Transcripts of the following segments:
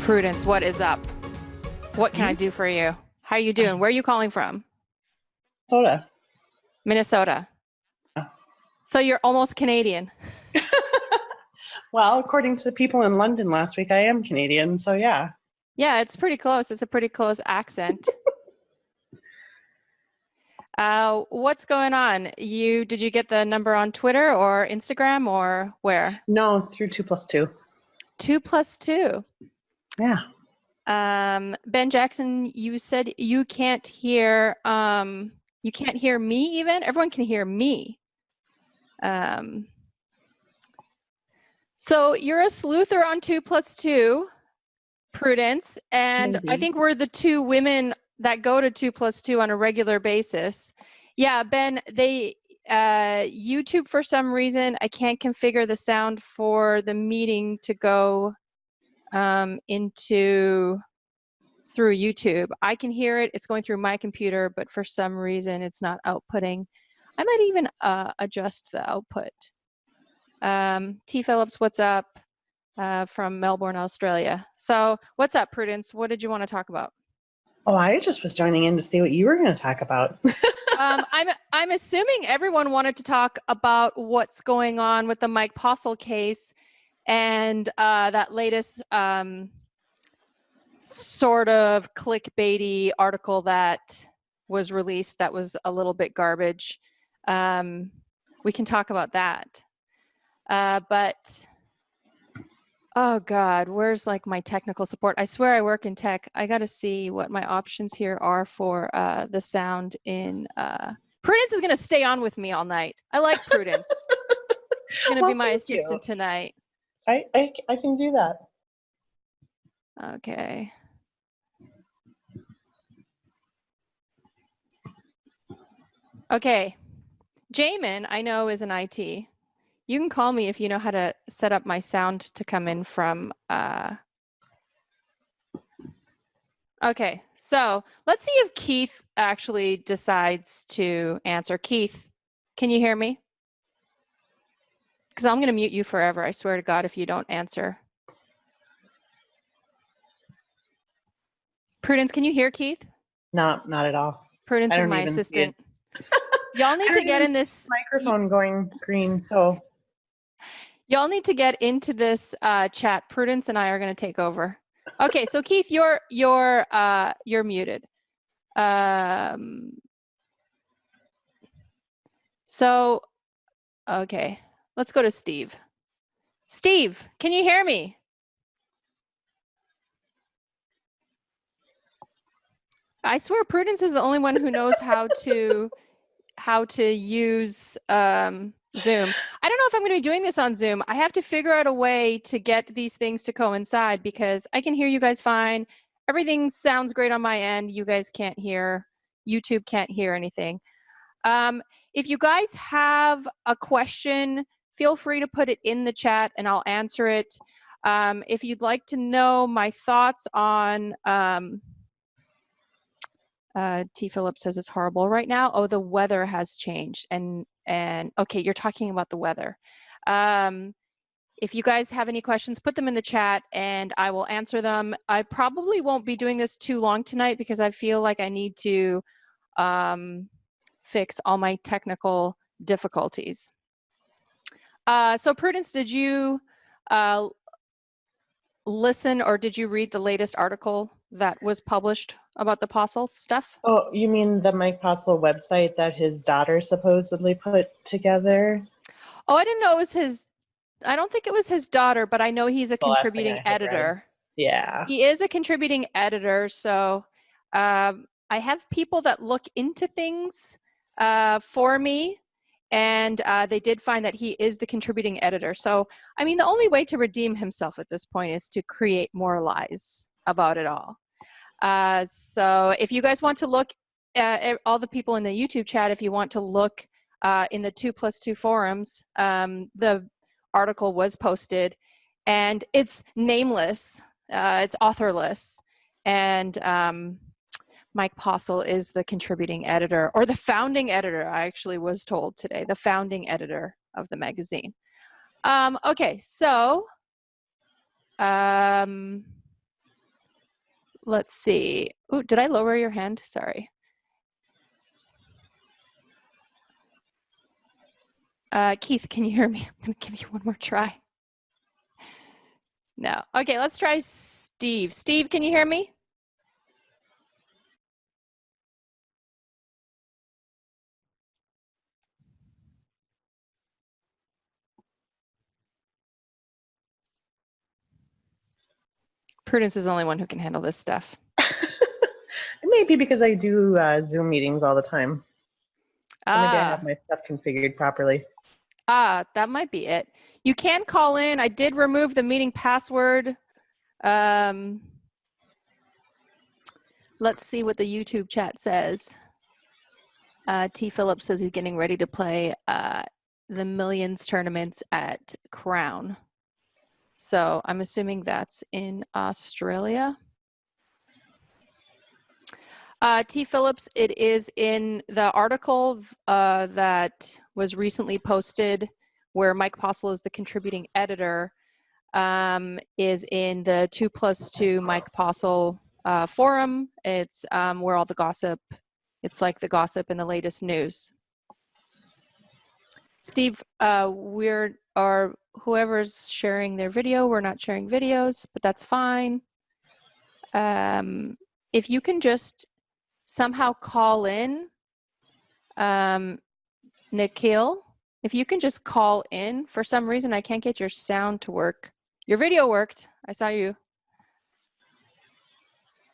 Prudence, what is up? What can I do for you? How are you doing? Where are you calling from? Minnesota. Minnesota. Yeah. So you're almost Canadian. Well, according to the people in London last week, I am Canadian, so yeah. Yeah, it's pretty close. It's a pretty close accent. What's going on? Did you get the number on Twitter or Instagram or where? No, through 2+2. 2+2. Yeah. Ben Jackson, you said you can't hear me even? Everyone can hear me. So you're a sleuther on 2+2, Prudence, and Maybe. I think we're the two women that go to 2+2 on a regular basis. Yeah, Ben, YouTube for some reason, I can't configure the sound for the meeting to go through YouTube. I can hear it. It's going through my computer, but for some reason it's not outputting. I might even adjust the output. T. Phillips, what's up? From Melbourne, Australia. So what's up, Prudence? What did you want to talk about? Oh, I just was joining in to see what you were going to talk about. I'm assuming everyone wanted to talk about what's going on with the Mike Postle case and that latest sort of clickbaity article that was released that was a little bit garbage. We can talk about that. But oh God, where's like my technical support? I swear I work in tech. I got to see what my options here are for the sound in. Prudence is going to stay on with me all night. I like Prudence. She's going to be my assistant tonight. I can do that. Okay. Okay. Jamin, I know, is an IT. You can call me if you know how to set up my sound to come in from. Okay, so let's see if Keith actually decides to answer. Keith, can you hear me? Because I'm going to mute you forever. I swear to God, if you don't answer. Prudence, can you hear Keith? Not at all. Prudence is my assistant. Y'all need to get in this microphone going green, so. Y'all need to get into this chat. Prudence and I are going to take over. Okay, so Keith, you're muted. So, okay, let's go to Steve. Steve, can you hear me? I swear Prudence is the only one who knows how to use Zoom. I don't know if I'm going to be doing this on Zoom. I have to figure out a way to get these things to coincide because I can hear you guys fine. Everything sounds great on my end. You guys can't hear. YouTube can't hear anything. If you guys have a question, feel free to put it in the chat and I'll answer it. If you'd like to know my thoughts on T. Phillips says it's horrible right now. Oh, the weather has changed. And okay, you're talking about the weather. If you guys have any questions, put them in the chat and I will answer them. I probably won't be doing this too long tonight because I feel like I need to fix all my technical difficulties. So Prudence, did you listen or did you read the latest article that was published about the Postle stuff? Oh, you mean the Mike Postle website that his daughter supposedly put together? Oh, I didn't know it was his. I don't think it was his daughter, but I know he's a contributing editor. Yeah. He is a contributing editor. So I have people that look into things for me. And they did find that he is the contributing editor. So, I mean, the only way to redeem himself at this point is to create more lies about it all. So if you guys want to look at all the people in the YouTube chat, if you want to look in the 2+2 forums, the article was posted and it's nameless, it's authorless. And Mike Postle is the contributing editor, or the founding editor, I actually was told today, the founding editor of the magazine. Okay, so let's see. Oh, did I lower your hand? Sorry. Keith, can you hear me? I'm going to give you one more try. No. Okay, let's try Steve. Steve, can you hear me? Prudence is the only one who can handle this stuff. It may be because I do Zoom meetings all the time. So maybe I have my stuff configured properly. That might be it. You can call in. I did remove the meeting password. Let's see what the YouTube chat says. T. Phillips says he's getting ready to play the Millions tournaments at Crown. So I'm assuming that's in Australia. T. Phillips, it is in the article that was recently posted where Mike Postle is the contributing editor, is in the 2+2 Mike Postle forum. It's where all the gossip, it's like the gossip and the latest news. Steve, whoever's sharing their video, we're not sharing videos, but that's fine. If you can just somehow call in, Nikhil, if you can just call in. For some reason, I can't get your sound to work. Your video worked. I saw you.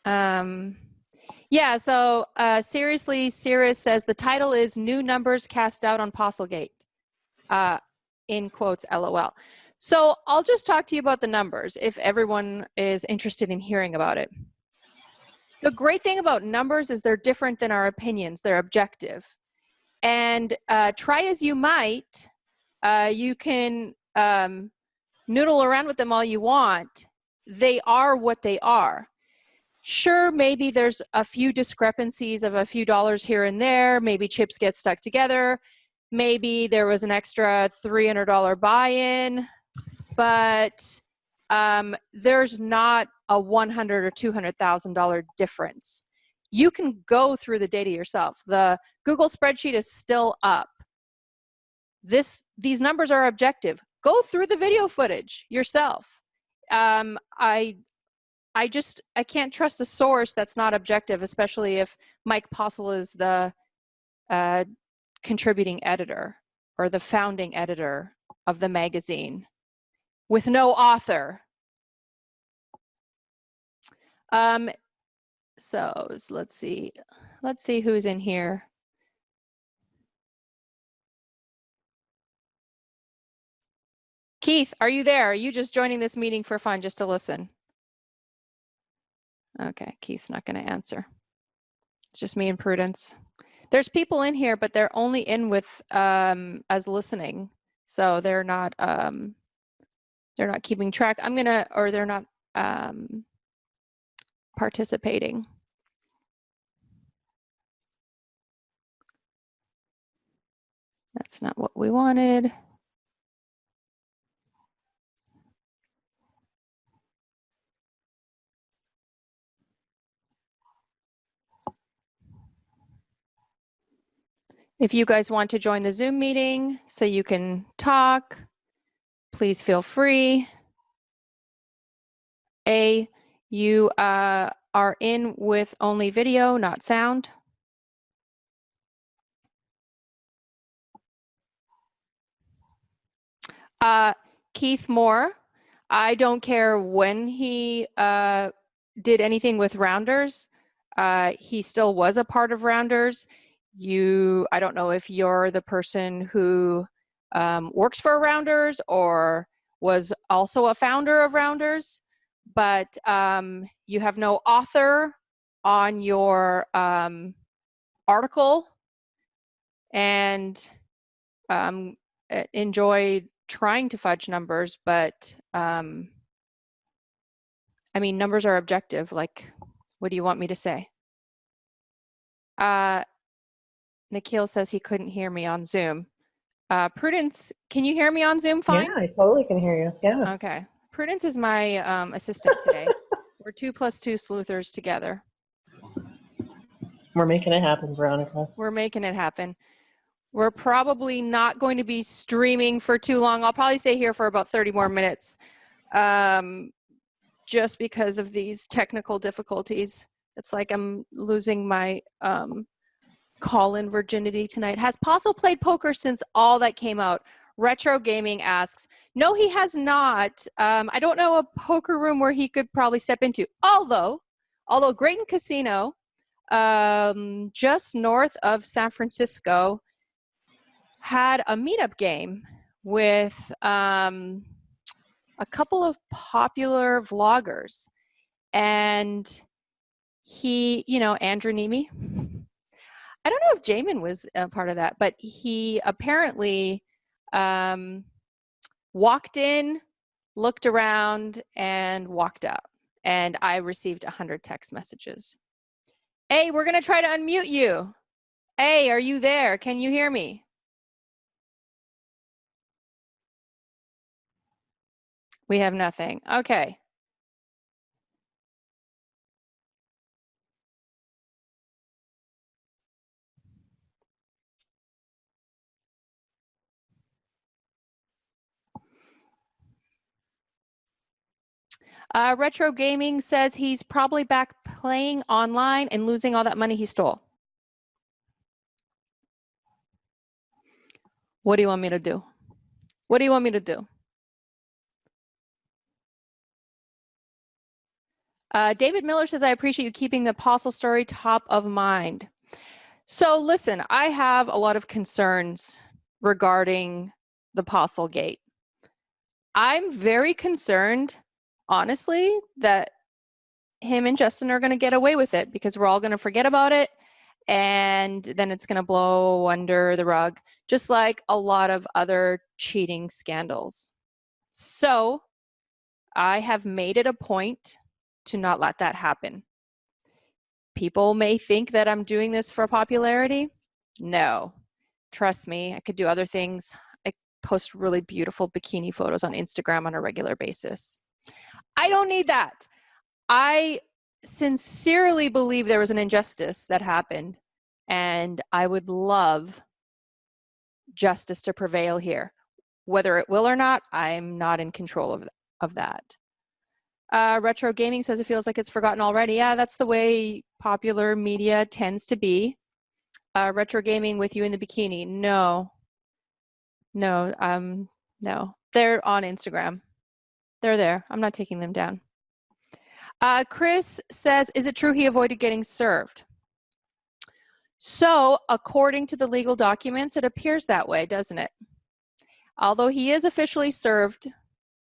Yeah, so seriously, Cirrus says the title is New Numbers Cast Out on Postlegate, in quotes, LOL. So I'll just talk to you about the numbers if everyone is interested in hearing about it. The great thing about numbers is they're different than our opinions. They're objective. And try as you might, you can noodle around with them all you want. They are what they are. Sure, maybe there's a few discrepancies of a few dollars here and there. Maybe chips get stuck together. Maybe there was an extra $300 buy-in, but there's not a $100,000 or $200,000 difference. You can go through the data yourself. The Google spreadsheet is still up. These numbers are objective. Go through the video footage yourself. I can't trust a source that's not objective, especially if Mike Postle is the contributing editor or the founding editor of the magazine with no author. So let's see who's in here. Keith, are you there? Are you just joining this meeting for fun, just to listen? Okay, Keith's not going to answer. It's just me and Prudence. There's people in here, but they're only in with as listening, so they're not keeping track. They're not participating. That's not what we wanted. If you guys want to join the Zoom meeting so you can talk, please feel free. You are in with only video, not sound. Keith Moore, I don't care when he did anything with Rounders. He still was a part of Rounders. I don't know if you're the person who works for Rounders or was also a founder of Rounders, but you have no author on your article, and enjoy trying to fudge numbers, but I mean, numbers are objective. Like, what do you want me to say? Nikhil says he couldn't hear me on Zoom. Prudence, can you hear me on Zoom fine? Yeah, I totally can hear you. Yeah. Okay. Prudence is my assistant today. 2 + 2 sleuthers together. We're making it happen, Veronica. We're making it happen. We're probably not going to be streaming for too long. I'll probably stay here for about 30 more minutes, just because of these technical difficulties. It's like I'm losing my call-in virginity tonight. Has Postle played poker since all that came out? Retro Gaming asks. No, he has not. I don't know a poker room where he could probably step into. Although Grayton Casino, just north of San Francisco, had a meetup game with a couple of popular vloggers. And he, Andrew Nemi. I don't know if Jamin was a part of that, but he apparently walked in, looked around, and walked out. And I received 100 text messages. Hey, we're going to try to unmute you. Hey, are you there? Can you hear me? We have nothing. Okay. Retro Gaming says he's probably back playing online and losing all that money he stole. What do you want me to do? What do you want me to do? David Miller says, I appreciate you keeping the Apostle story top of mind. So listen, I have a lot of concerns regarding the Apostle Gate. I'm very concerned, honestly, that him and Justin are going to get away with it because we're all going to forget about it. And then it's going to blow under the rug, just like a lot of other cheating scandals. So I have made it a point to not let that happen. People may think that I'm doing this for popularity. No, trust me, I could do other things. I post really beautiful bikini photos on Instagram on a regular basis. I don't need that. I sincerely believe there was an injustice that happened, and I would love justice to prevail here. Whether it will or not, I'm not in control of that. Retro Gaming says it feels like it's forgotten already. Yeah, that's the way popular media tends to be. Retro Gaming with you in the bikini. No. No. They're on Instagram. They're there. I'm not taking them down. Chris says, is it true he avoided getting served? So, according to the legal documents, it appears that way, doesn't it? Although he is officially served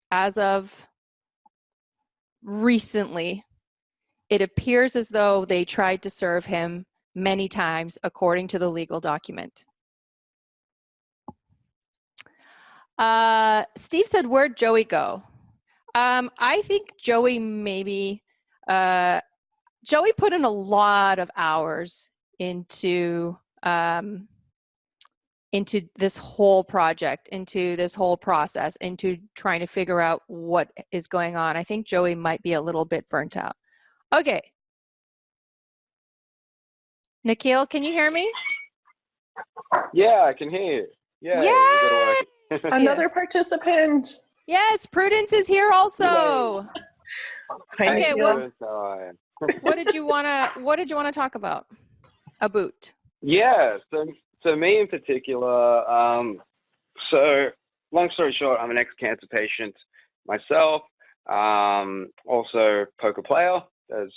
as of recently, it appears as though they tried to serve him many times, according to the legal document. Steve said, where'd Joey go? I think Joey Joey put in a lot of hours into this whole project, into this whole process, into trying to figure out what is going on. I think Joey might be a little bit burnt out. Okay. Nikhil, can you hear me? Yeah, I can hear you. Yeah. Another participant. Yes, Prudence is here also. Okay, well, what did you want to talk about? A boot. Yeah, so me in particular, so long story short, I'm an ex-cancer patient myself, also poker player, as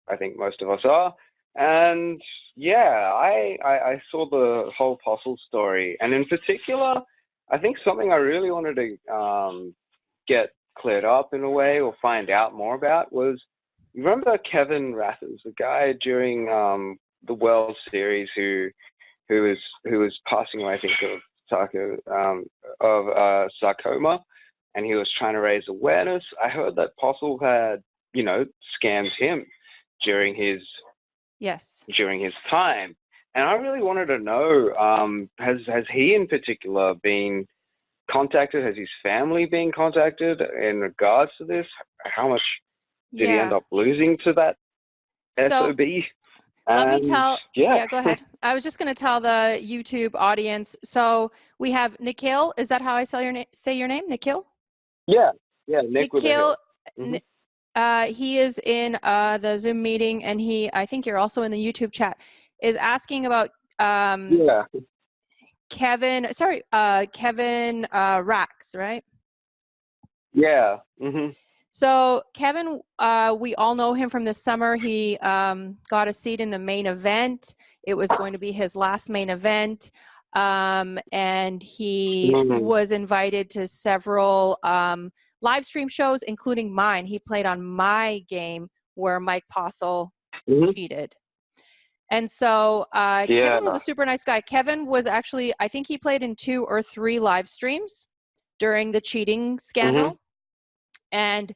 I think most of us are. And yeah, I saw the whole Apostle story, and in particular, I think something I really wanted to get cleared up in a way or find out more about was, you remember Kevin Rathers, the guy during the World Series who was passing away, I think, of sarcoma, and he was trying to raise awareness. I heard that Apostle had, scammed him during his time, and I really wanted to know, has he in particular been contacted? Has his family been contacted in regards to this? How much did he end Yeah. up losing to that So SOB? let me And tell, yeah, yeah, go ahead. I was just going to tell the YouTube audience. So we have Nikhil. Is that how I say your name? Nikhil? yeah, Nick with a Nikhil, hill. Hmm. he is in the Zoom meeting, and I think you're also in the YouTube chat, is asking about Yeah. Kevin Rax, right? Yeah. Hmm. So Kevin, we all know him from this summer. He got a seat in the main event. It was going to be his last main event. And he was invited to several live stream shows, including mine. He played on my game where Mike Postle cheated. And so Kevin was a super nice guy. Kevin was actually, I think he played in 2 or 3 live streams during the cheating scandal. And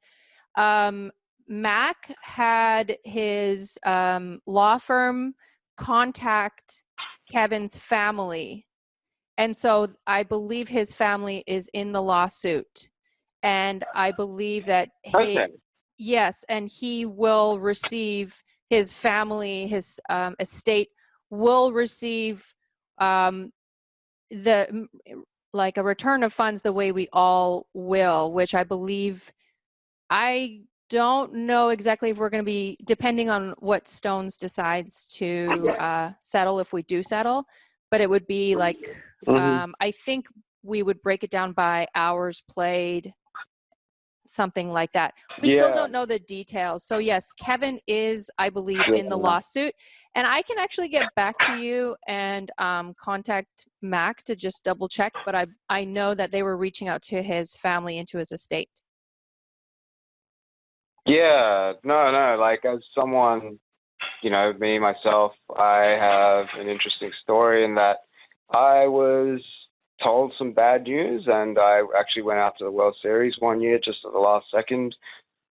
Mac had his law firm contact Kevin's family. And so I believe his family is in the lawsuit. And I believe that yes, and he will receive, his family, his estate will receive the like a return of funds the way we all will, which I believe, I don't know exactly if we're going to be, depending on what Stones decides to settle, if we do settle, but it would be like, I think we would break it down by hours played, something like that. We still don't know the details. So yes, Kevin is, I believe, in the lawsuit, and I can actually get back to you and contact Mac to just double check, but I know that they were reaching out to his family and to his estate. Yeah, no, like as someone, me, myself, I have an interesting story in that I was told some bad news, and I actually went out to the World Series one year just at the last second,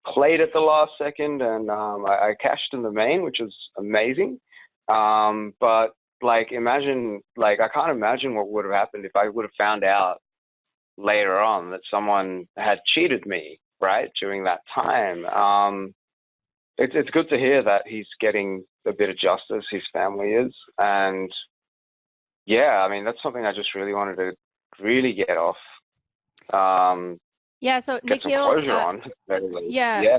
played at the last second, and I cashed in the main, which was amazing. But like, I can't imagine what would have happened if I would have found out later on that someone had cheated me, right, during that time. It's good to hear that he's getting a bit of justice, his family is, and yeah, I mean, that's something I just really wanted to really get off. Yeah, so get Nikhil, some closure on. yeah,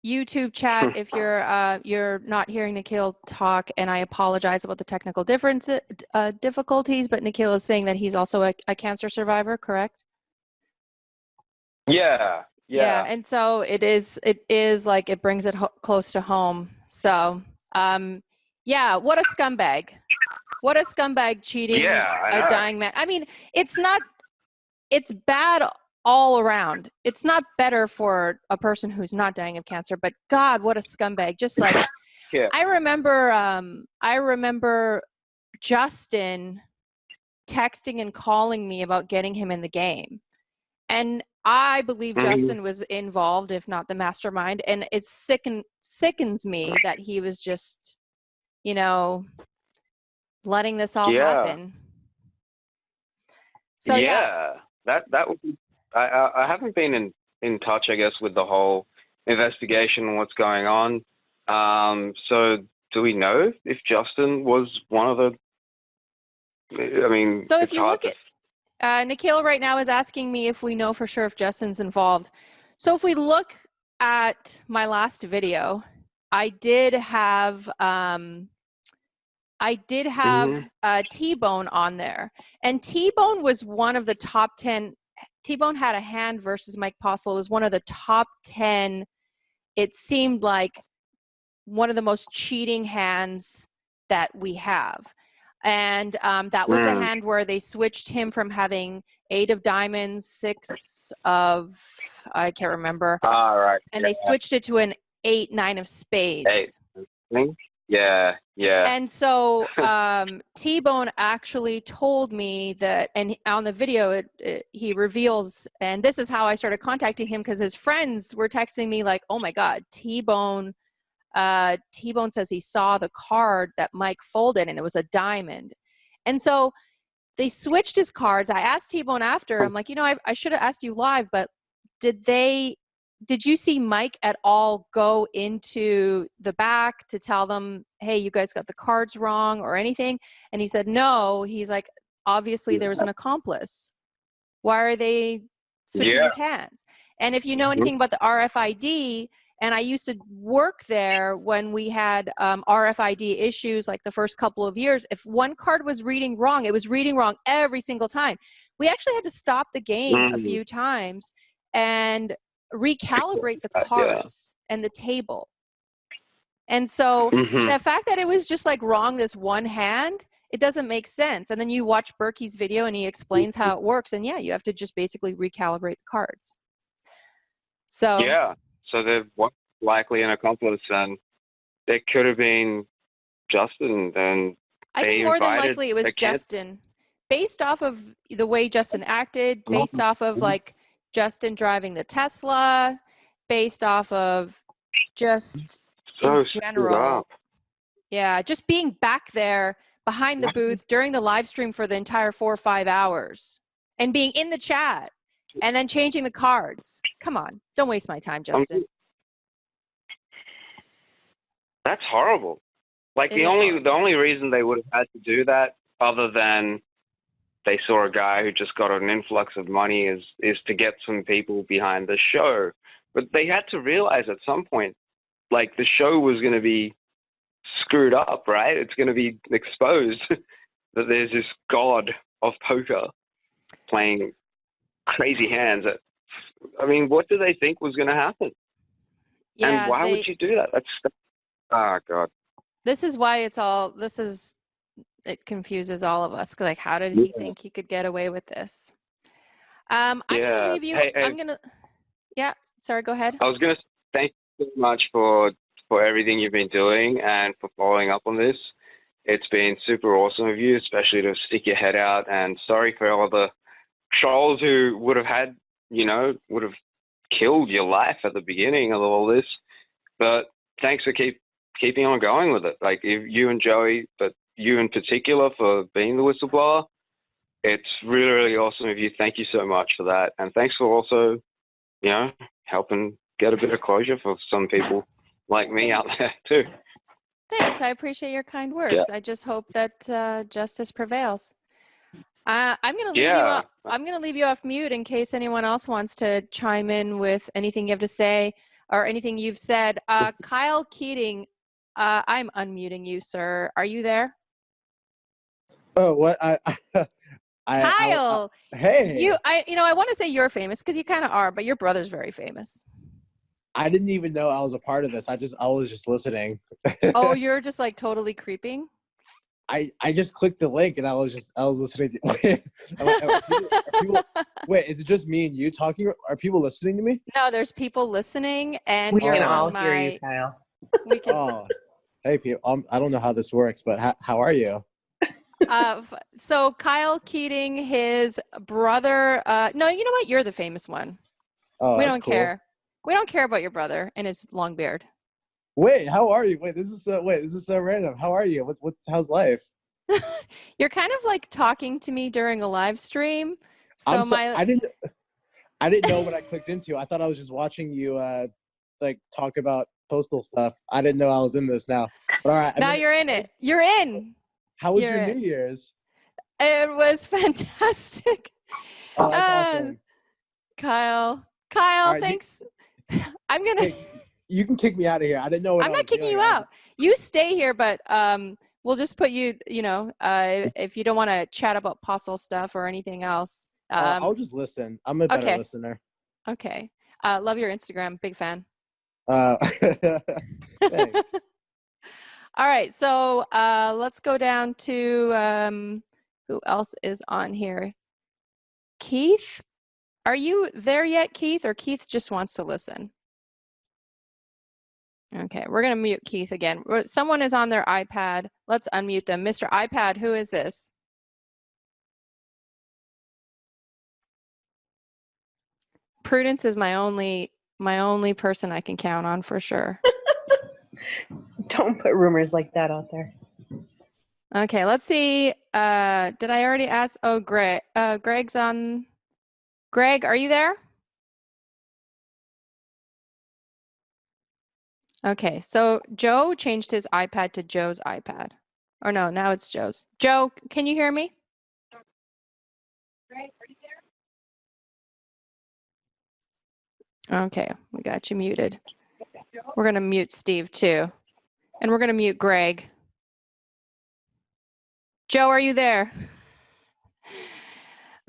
YouTube chat, if you're not hearing Nikhil talk, and I apologize about the technical difficulties, but Nikhil is saying that he's also a cancer survivor, correct? Yeah. And so it is like, it brings it close to home. So yeah, what a scumbag. What a scumbag, cheating a dying man. I mean, it's bad all around. It's not better for a person who's not dying of cancer, but God, what a scumbag. Just like, I remember Justin texting and calling me about getting him in the game. And I believe Justin was involved, if not the mastermind. And it sickens me that he was just, letting this all happen. So that would be, I haven't been in touch, I guess, with the whole investigation and what's going on. So do we know if Justin was one of the, I mean, so if you look at Nikhil right now is asking me if we know for sure if Justin's involved. So if we look at my last video, I did have T-Bone on there, and T-Bone was one of the top 10. T-Bone had a hand versus Mike Postle. It was one of the top 10. It seemed like one of the most cheating hands that we have. And that was the hand where they switched him from having 8 of diamonds, 6 of, I can't remember. Right. And they switched it to an 8, 9 of spades. 8. Yeah. And so T-Bone actually told me that, and on the video, he reveals, and this is how I started contacting him, because his friends were texting me like, oh my God, T-Bone says he saw the card that Mike folded and it was a diamond. And so they switched his cards. I asked T-Bone after, I'm like, I should have asked you live, but did they did you see Mike at all go into the back to tell them, hey, you guys got the cards wrong or anything? And he said, no. He's like, obviously there was an accomplice. Why are they switching his hands? And if you know anything about the RFID, and I used to work there when we had RFID issues like the first couple of years, if one card was reading wrong, it was reading wrong every single time. We actually had to stop the game a few times and recalibrate the cards and the table. And so the fact that it was just like wrong this one hand, it doesn't make sense. And then you watch Berkey's video and he explains how it works. And yeah, you have to just basically recalibrate the cards. So yeah, so there was likely an accomplice, and there could have been Justin. And I think more than likely it was Justin, based off of the way Justin acted, based off of like Justin driving the Tesla, based off of just in general. Yeah, just being back there behind the booth during the live stream for the entire 4 or 5 hours and being in the chat and then changing the cards. Come on, don't waste my time, Justin. That's horrible. Like the only reason they would have had to do that, other than they saw a guy who just got an influx of money, is to get some people behind the show. But they had to realize at some point, like, the show was going to be screwed up, right? It's going to be exposed that there's this god of poker playing crazy hands. I mean, what do they think was going to happen? Yeah, and why would you do that? That's oh god. This is why it confuses all of us. Like, how did he think he could get away with this? I'm gonna leave you. Yeah, sorry, go ahead. I was gonna thank you so much for everything you've been doing and for following up on this. It's been super awesome of you, especially to stick your head out. And sorry for all the trolls who would have killed your life at the beginning of all this. But thanks for keeping on going with it. Like you and Joey, but you in particular for being the whistleblower. It's really, really awesome of you. Thank you so much for that. And thanks for also, helping get a bit of closure for some people like me out there too. Thanks. I appreciate your kind words. Yeah. I just hope that justice prevails. I'm going to leave you off. I'm going to leave you off mute in case anyone else wants to chime in with anything you have to say or anything you've said. Kyle Keating, I'm unmuting you, sir. Are you there? Oh, what? Kyle, hey. I want to say you're famous because you kind of are, but your brother's very famous. I didn't even know I was a part of this. I was just listening. Oh, you're just like totally creeping? I just clicked the link and I was listening. Wait, is it just me and you talking? Are people listening to me? No, there's people listening, and we can all hear you, Kyle. We can. Oh, hey, people. I don't know how this works, but how are you? So Kyle Keating, his brother. No, you know what? You're the famous one. Oh, we don't care. We don't care about your brother and his long beard. Wait, how are you? This is so random. How are you? How's life? You're kind of like talking to me during a live stream. I didn't know what I clicked into. I thought I was just watching you like talk about postal stuff. I didn't know I was in this now. But all right. Now you're in it. You're in. How was your New Year's? It was fantastic. Oh, that's awesome. Kyle, right, thanks. I'm gonna. Hey, you can kick me out of here. I didn't know. I'm not kicking you out. You stay here, but we'll just put you. If you don't want to chat about postal stuff or anything else, I'll just listen. I'm a better listener. Okay. Love your Instagram. Big fan. Thanks. All right. So let's go down to who else is on here. Keith. Are you there yet, Keith, or Keith just wants to listen? Okay, we're going to mute Keith again. Someone is on their iPad. Let's unmute them. Mr. iPad, who is this? Prudence is my only person I can count on for sure. Don't put rumors like that out there. Okay, let's see. Did I already ask? Oh, Greg. Greg's on. Greg, are you there? Okay, so Joe changed his iPad to Joe's iPad. Or no, now it's Joe's. Joe, can you hear me? Okay, we got you muted. We're going to mute Steve too. And we're going to mute Greg. Joe, are you there?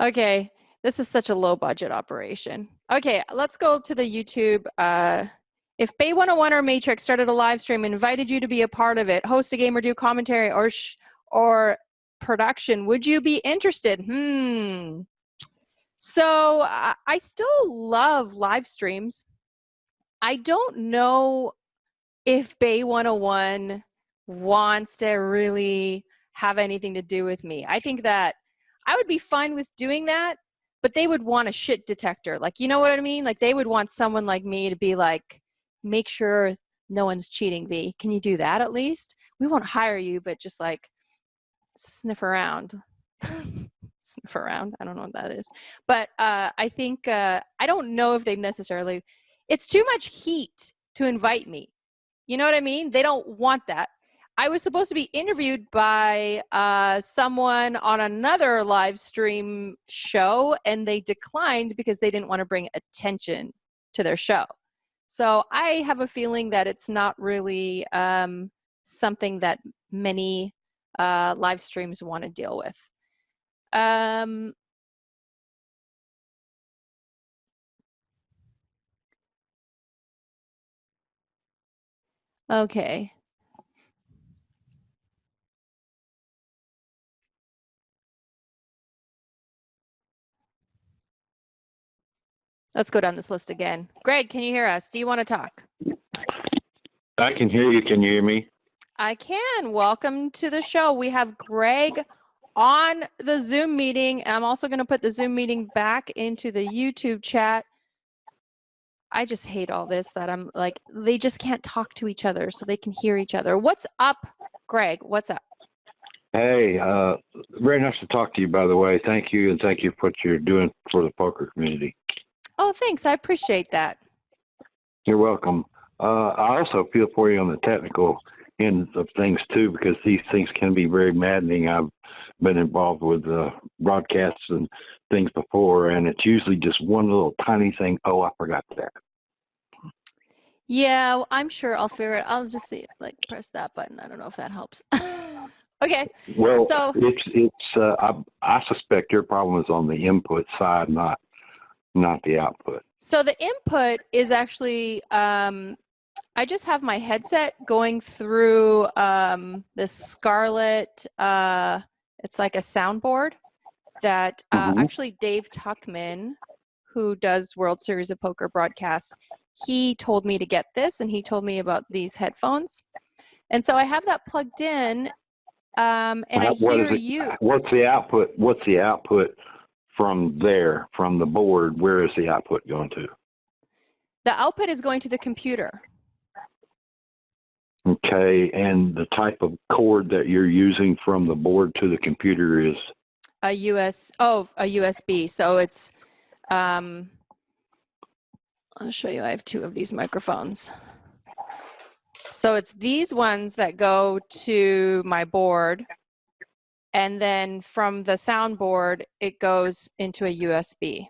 Okay, this is such a low budget operation. Okay, let's go to the YouTube. If Bay 101 or Matrix started a live stream, invited you to be a part of it, host a game or do commentary or production, would you be interested? So I still love live streams. I don't know if Bay 101 wants to really have anything to do with me. I think that I would be fine with doing that, but they would want a shit detector. Like, you know what I mean? Like, they would want someone like me to be like, make sure no one's cheating, V. Can you do that at least? We won't hire you, but just like sniff around. Sniff around. I don't know what that is. But I think, I don't know if they necessarily, it's too much heat to invite me. You know what I mean? They don't want that. I was supposed to be interviewed by someone on another live stream show, and they declined because they didn't want to bring attention to their show. So I have a feeling that it's not really something that many live streams want to deal with. Okay. Let's go down this list again. Greg, can you hear us? Do you want to talk? I can hear you. Can you hear me? I can. Welcome to the show. We have Greg on the Zoom meeting. I'm also going to put the Zoom meeting back into the YouTube chat. I just hate all this that I'm like, they just can't talk to each other so they can hear each other. What's up, Greg? What's up? Hey, very nice to talk to you, by the way. Thank you, and thank you for what you're doing for the poker community. Oh, thanks. I appreciate that. You're welcome. I also feel for you on the technical end of things, too, because these things can be very maddening. I've been involved with broadcasts and things before, and it's usually just one little tiny thing. Oh, I forgot that. Yeah, well, I'm sure I'll figure it. I'll just see, like, press that button. I don't know if that helps. Okay. Well, so I suspect your problem is on the input side, not the output. So the input is actually, I just have my headset going through this Scarlett, it's like a soundboard that actually Dave Tuckman, who does World Series of Poker broadcasts, he told me to get this, and he told me about these headphones. And so I have that plugged in, and I hear you. What's the output? What's the output from there, from the board? Where is the output going to? The output is going to the computer. Okay, and the type of cord that you're using from the board to the computer is? A USB. So it's, I'll show you. I have two of these microphones. So it's these ones that go to my board, and then from the soundboard, it goes into a USB.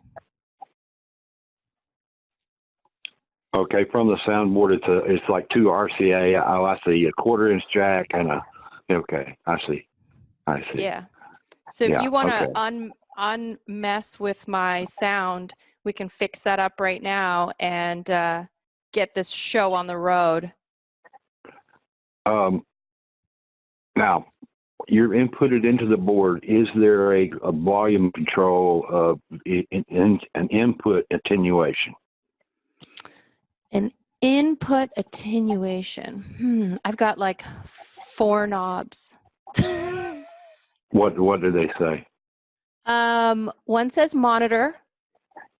Okay, from the soundboard, it's like two RCA. Oh, I see, a 1/4-inch jack and a. Okay, I see. Yeah. So if you want to unmess with my sound, we can fix that up right now and get this show on the road. Now, you're inputted into the board. Is there a volume control of an input attenuation? An input attenuation. I've got like 4 knobs. What do they say? One says monitor.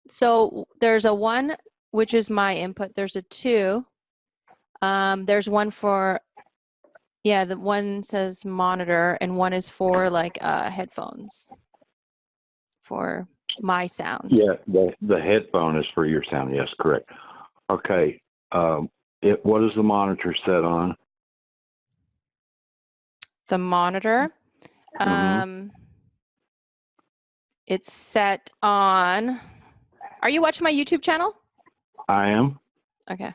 So there's a 1, which is my input. There's a 2. There's one for, yeah, the one says monitor, and one is for like headphones for my sound. Yeah, the headphone is for your sound. Yes, correct. Okay. What is the monitor set on? The monitor. Mm-hmm. It's set on. Are you watching my YouTube channel? I am. Okay.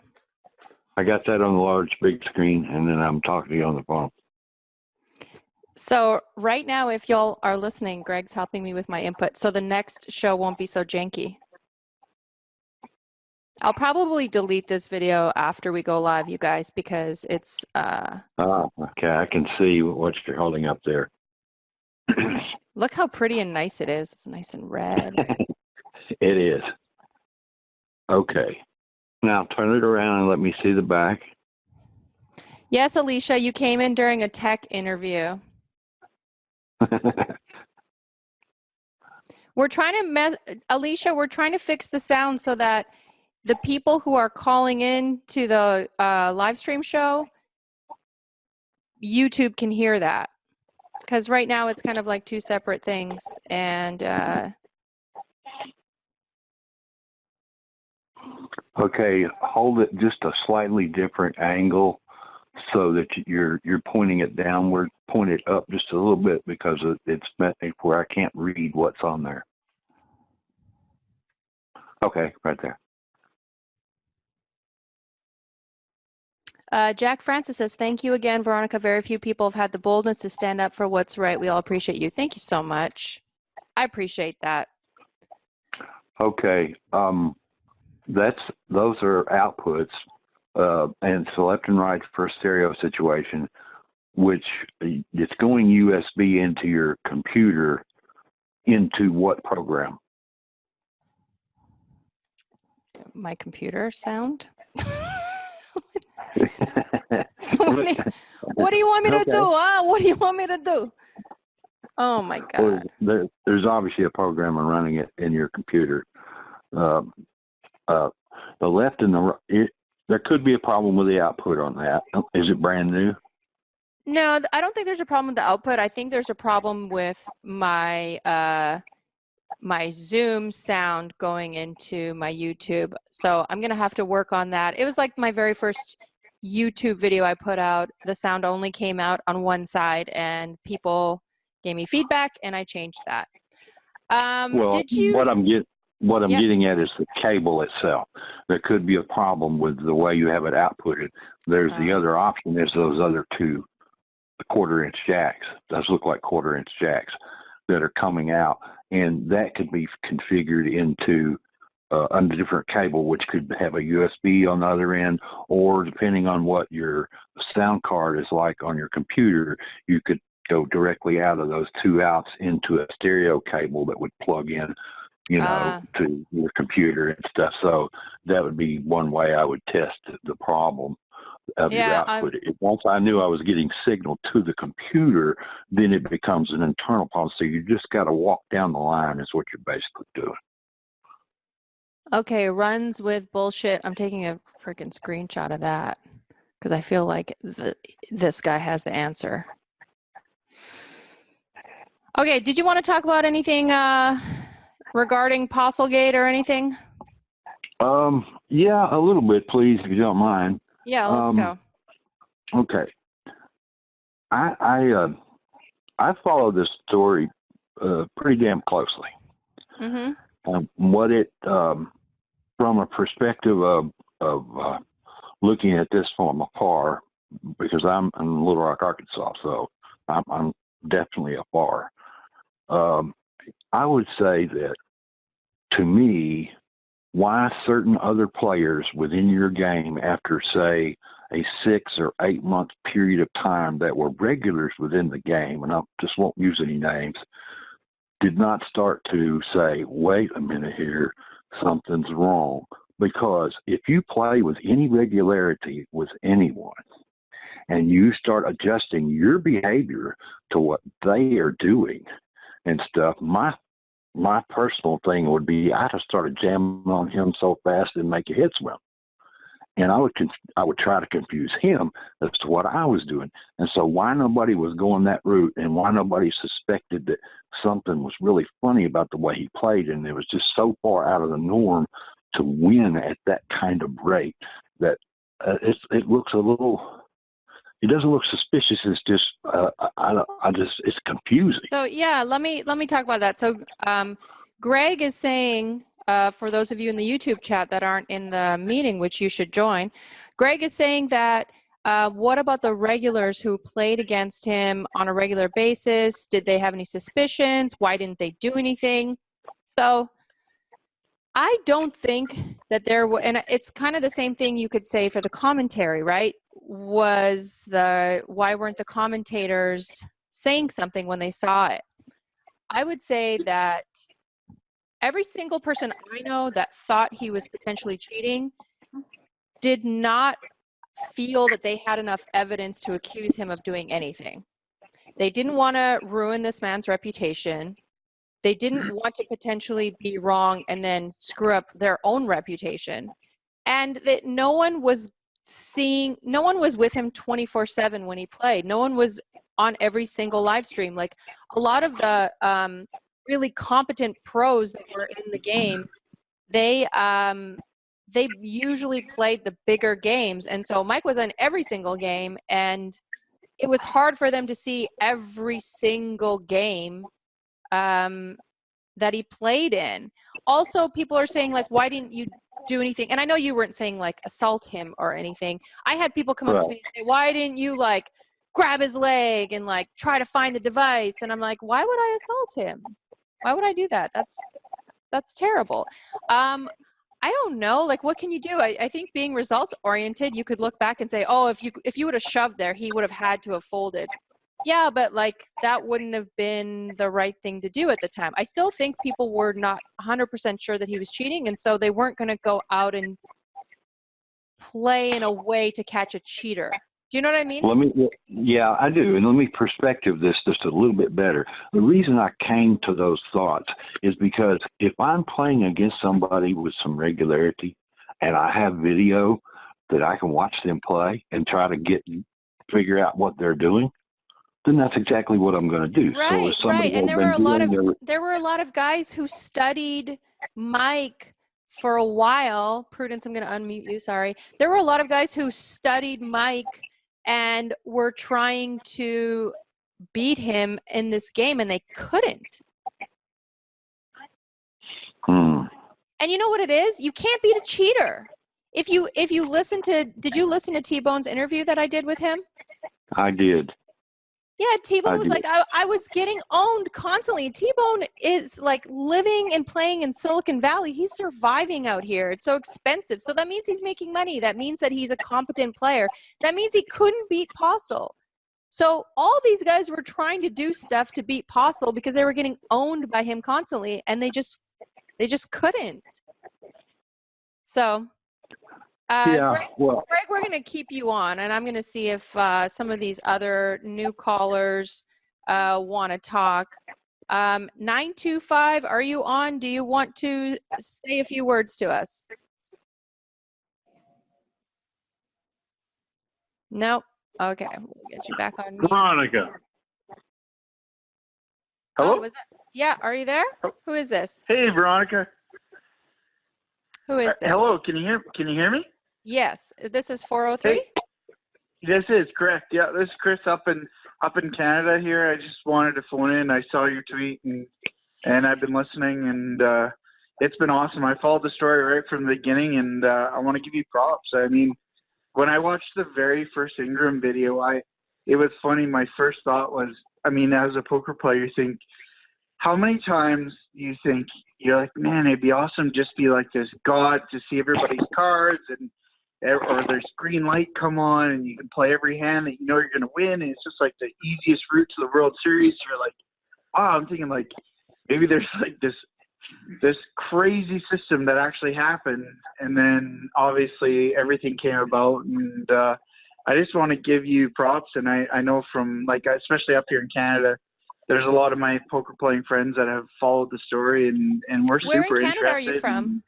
I got that on the large big screen, and then I'm talking to you on the phone. So right now, if y'all are listening, Greg's helping me with my input, so the next show won't be so janky. I'll probably delete this video after we go live, you guys, because it's Okay, I can see what you're holding up there. look how pretty and nice it is. It's nice and red. It is. Okay. Now turn it around and let me see the back. Yes, Alicia, you came in during a tech interview. We're trying to Alicia, we're trying to fix the sound so that the people who are calling in to the live stream show, YouTube can hear that. Because right now it's kind of like two separate things. And Okay, hold it just a slightly different angle so that you're pointing it downward. Point it up just a little bit because it's meant where I can't read what's on there. Okay, right there. Jack Francis says, thank you again, Veronica. Very few people have had the boldness to stand up for what's right. We all appreciate you. Thank you so much. I appreciate that. Okay, those are outputs, and so left and right for a stereo situation, which it's going USB into your computer into what program? My computer sound. Okay. What do you want me to do? What do you want me to do? Oh my God. Well, there's obviously a program running it in your computer. The left and the right, there could be a problem with the output on that. Is it brand new? No, I don't think there's a problem with the output. I think there's a problem with my my Zoom sound going into my YouTube. So I'm gonna have to work on that. It was like my very first YouTube video I put out. The sound only came out on one side, and people gave me feedback, and I changed that. Well, did you? what I'm Yep. getting at is the cable itself. There could be a problem with the way you have it outputted. There's the other option is those other two, the 1/4-inch jacks. Those look like 1/4-inch jacks that are coming out, and that could be configured into a different cable, which could have a USB on the other end, or depending on what your sound card is like on your computer, you could go directly out of those two outs into a stereo cable that would plug in, to your computer and stuff. So that would be one way I would test the problem of your output. Once I knew I was getting signal to the computer, then it becomes an internal problem. So you just got to walk down the line is what you're basically doing. Okay, runs with bullshit. I'm taking a freaking screenshot of that because I feel like this guy has the answer. Okay, did you want to talk about anything regarding Postlegate or anything? Yeah, a little bit, please, if you don't mind. Yeah, let's go. Okay. I follow this story pretty damn closely. Mm-hmm. What it from a perspective of looking at this from afar, because I'm in Little Rock, Arkansas, so I'm definitely afar. I would say that, to me, why certain other players within your game, after, say, a 6 or 8 month period of time that were regulars within the game, and I just won't use any names, did not start to say, wait a minute here, something's wrong. Because if you play with any regularity with anyone and you start adjusting your behavior to what they are doing and stuff, my personal thing would be I'd have started jamming on him so fast and make your head swim. And I would try to confuse him as to what I was doing. And so why nobody was going that route and why nobody suspected that something was really funny about the way he played, and it was just so far out of the norm to win at that kind of rate that it looks a little. It doesn't look suspicious. It's just it's confusing. So yeah, let me talk about that. So Greg is saying, for those of you in the YouTube chat that aren't in the meeting, which you should join, Greg is saying that what about the regulars who played against him on a regular basis? Did they have any suspicions? Why didn't they do anything? So I don't think that there were, and it's kind of the same thing you could say for the commentary, right? Why weren't the commentators saying something when they saw it? I would say that every single person I know that thought he was potentially cheating did not feel that they had enough evidence to accuse him of doing anything. They didn't want to ruin this man's reputation. They didn't want to potentially be wrong and then screw up their own reputation. And that no one was with him 24/7 when he played. No one was on every single live stream. Like a lot of the really competent pros that were in the game, they usually played the bigger games. And so Mike was on every single game, and it was hard for them to see every single game that he played in. Also, people are saying, like, why didn't you do anything? And I know you weren't saying, like, assault him or anything. I had people come up to me and say, why didn't you, like, grab his leg and, like, try to find the device? And I'm like, why would I assault him? Why would I do that? That's terrible. I don't know. Like, what can you do? I think being results oriented, you could look back and say, oh, if you would have shoved there, he would have had to have folded. Yeah, but like that wouldn't have been the right thing to do at the time. I still think people were not 100% sure that he was cheating, and so they weren't going to go out and play in a way to catch a cheater. Do you know what I mean? Yeah, I do. And let me perspective this just a little bit better. The reason I came to those thoughts is because if I'm playing against somebody with some regularity and I have video that I can watch them play and try to figure out what they're doing, then that's exactly what I'm going to do. Right, so right. And there were a lot of guys who studied Mike for a while. Prudence, I'm going to unmute you. Sorry. There were a lot of guys who studied Mike and were trying to beat him in this game, and they couldn't. And you know what it is? You can't beat a cheater. If you listen to, did you listen to T-Bone's interview that I did with him? I did. Yeah, T-Bone was like, I was getting owned constantly. T-Bone is like living and playing in Silicon Valley. He's surviving out here. It's so expensive. So that means he's making money. That means that he's a competent player. That means he couldn't beat Postle. So all these guys were trying to do stuff to beat Postle because they were getting owned by him constantly, and they just couldn't. So Greg, we're going to keep you on, and I'm going to see if some of these other new callers want to talk. 925, are you on? Do you want to say a few words to us? No? Okay, we'll get you back on mute. Veronica. Hello? Yeah, are you there? Who is this? Hey, Veronica. Who is this? Hello, can you hear me? Yes, this is 403? Hey, this is correct. Yeah, this is Chris up in Canada here. I just wanted to phone in. I saw your tweet and I've been listening, and it's been awesome. I followed the story right from the beginning, and I want to give you props. I mean, when I watched the very first Ingram video, it was funny. My first thought was, I mean, as a poker player, you think, how many times do you think you're like, man, it'd be awesome just be like this god to see everybody's cards, or there's green light come on and you can play every hand that you know you're going to win, and it's just like the easiest route to the World Series. You're like, wow, I'm thinking like maybe there's like this crazy system that actually happened, and then obviously everything came about, and I just want to give you props. And I know from, like, especially up here in Canada, there's a lot of my poker playing friends that have followed the story, and we're super interested. Where in Canada are you from?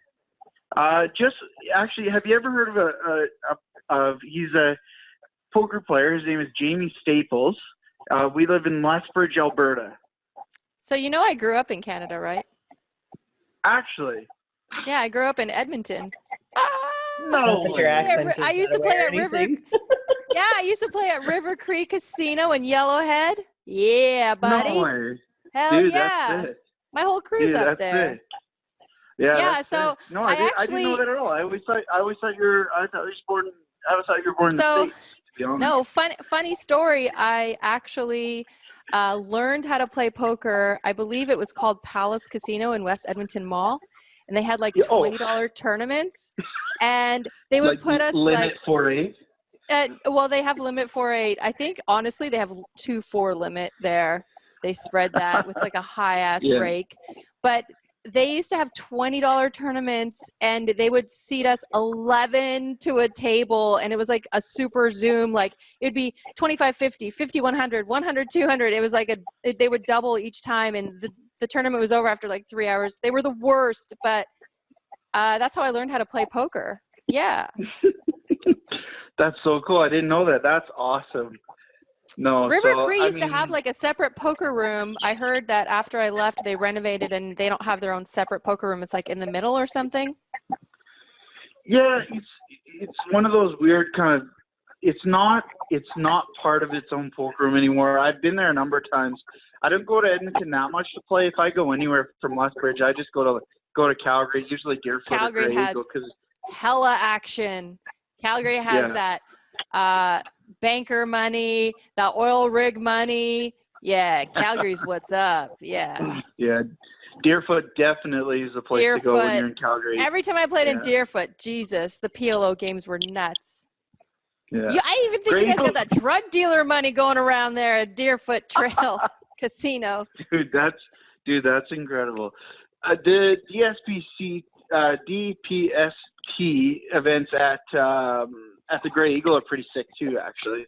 Just actually, have you ever heard of he's a poker player. His name is Jamie Staples. We live in Lethbridge, Alberta. So you know I grew up in Canada, right? Actually. Yeah, I grew up in Edmonton. No But your way. accent I gives used that to play away or at River. anything. Yeah, I used to play at River Creek Casino in Yellowhead. Yeah, buddy. No way. Hell Dude, yeah. that's sick. My whole crew's Dude, up that's there. sick. Yeah, Yeah, that's so sick. No, I I didn't know actually that at all. I always thought you were born in the So States, to be honest. no, funny story. I actually learned how to play poker. I believe it was called Palace Casino in West Edmonton Mall, and they had like Yeah, oh. $20 tournaments, and they would Like put us limit 4-8. well, they have limit 4-8. I think honestly they have 2-4 limit there. They spread that with like a high ass Yeah. rake, but they used to have $20 tournaments, and they would seat us 11 to a table, and it was like a super Zoom. Like it'd be 25, 50, 50, 100, 100, 200. It was like they would double each time, and the tournament was over after like 3 hours. They were the worst, but that's how I learned how to play poker. Yeah. That's so cool. I didn't know that. That's awesome. No, River so, Cree I used to mean, have like a separate poker room. I heard that after I left, they renovated and they don't have their own separate poker room. It's like in the middle or something. Yeah, it's one of those weird kind of. It's not part of its own poker room anymore. I've been there a number of times. I don't go to Edmonton that much to play. If I go anywhere from Lethbridge, I just go to Calgary. Usually Deerfoot Calgary or Grey has Eagle, 'cause hella action. Calgary has that banker money, the oil rig money. Yeah, Calgary's what's up. Yeah. yeah, Deerfoot definitely is the place to go when Deerfoot. you're in Calgary. Every time I played in Yeah. Deerfoot, Jesus, the PLO games were nuts. Yeah. I even think Grey you guys Eagle- got that drug dealer money going around there at Deerfoot Trail Casino. Dude, that's incredible. The DPST events at the Grey Eagle are pretty sick too, actually.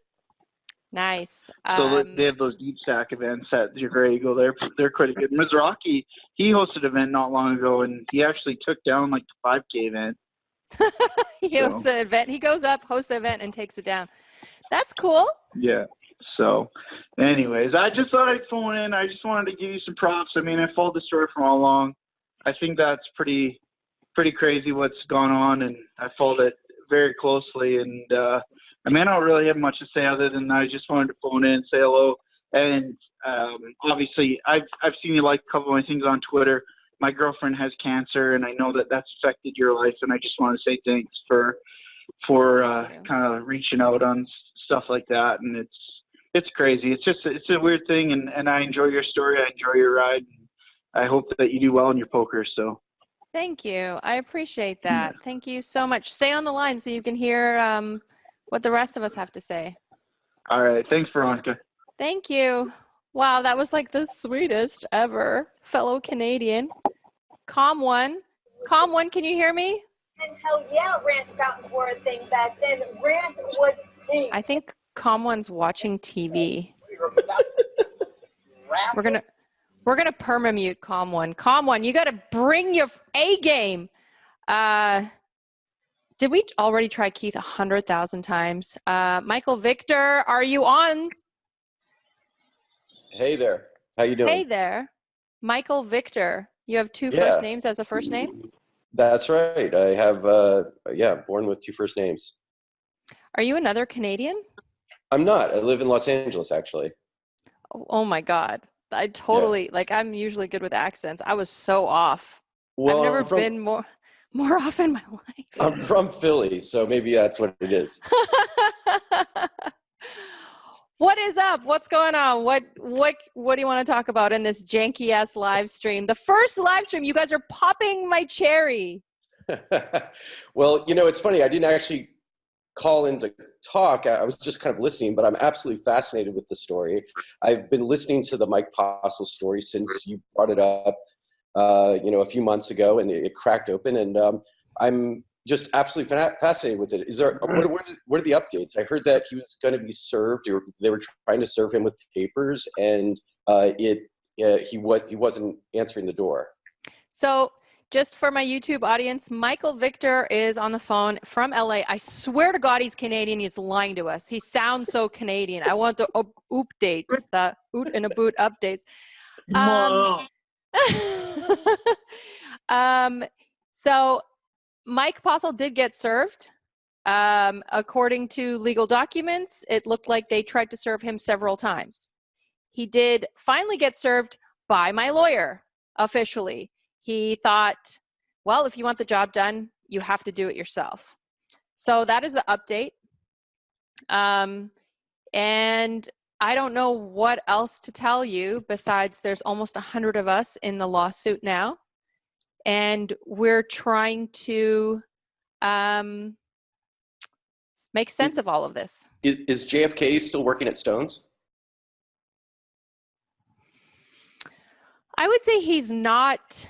Nice. So they have those deep stack events at your Grey Eagle. They're pretty good. Mizraki, he hosted an event not long ago, and he actually took down like the 5K event. He hosts the event. He goes up, hosts the event, and takes it down. That's cool. Yeah. So, anyways, I just thought I'd phone in. I just wanted to give you some props. I mean, I followed the story from all along. I think that's pretty crazy what's gone on, and I followed it very closely. And I mean, I don't really have much to say other than I just wanted to phone in and say hello. And obviously, I've seen you like a couple of my things on Twitter. My girlfriend has cancer, and I know that that's affected your life. And I just want to say thanks for kind of reaching out on stuff like that. And it's crazy. It's a weird thing, and I enjoy your story. I enjoy your ride. I hope that you do well in your poker. So. Thank you. I appreciate that. Yeah. Thank you so much. Stay on the line so you can hear what the rest of us have to say. All right. Thanks, Veronica. Thank you. Wow, that was like the sweetest ever. Fellow Canadian. Calm one, can you hear me? And hell yeah, rant fountains were a thing back then. Rant was king. I think Calm one's watching TV. We're gonna permamute Calm one. Calm one, you gotta bring your A game. Did we already try Keith 100,000 times? Michael Victor, are you on? Hey there. How you doing? Hey there. Michael Victor. You have two first names as a first name? That's right. I have, born with two first names. Are you another Canadian? I'm not. I live in Los Angeles, actually. Oh my God. I totally, I'm usually good with accents. I was so off. Well, I've never been more off in my life. I'm from Philly, so maybe that's what it is. What is up? What's going on? What do you want to talk about in this janky ass live stream? The first live stream, you guys are popping my cherry. Well, it's funny. I didn't actually call in to talk. I was just kind of listening, but I'm absolutely fascinated with the story. I've been listening to the Mike Postle story since you brought it up, a few months ago, and it cracked open, and I'm just absolutely fascinated with it. Is there what are the updates? I heard that he was going to be served, or they were trying to serve him with papers, and he wasn't answering the door. So, just for my YouTube audience, Michael Victor is on the phone from LA. I swear to God, he's Canadian. He's lying to us. He sounds so Canadian. I want the updates, the oot and a boot updates. So Mike Postle did get served. According to legal documents, it looked like they tried to serve him several times. He did finally get served by my lawyer officially. He thought, well, if you want the job done, you have to do it yourself. So that is the update. And I don't know what else to tell you besides there's almost 100 of us in the lawsuit now. And we're trying to make sense of all of this. Is JFK still working at Stone's? I would say he's not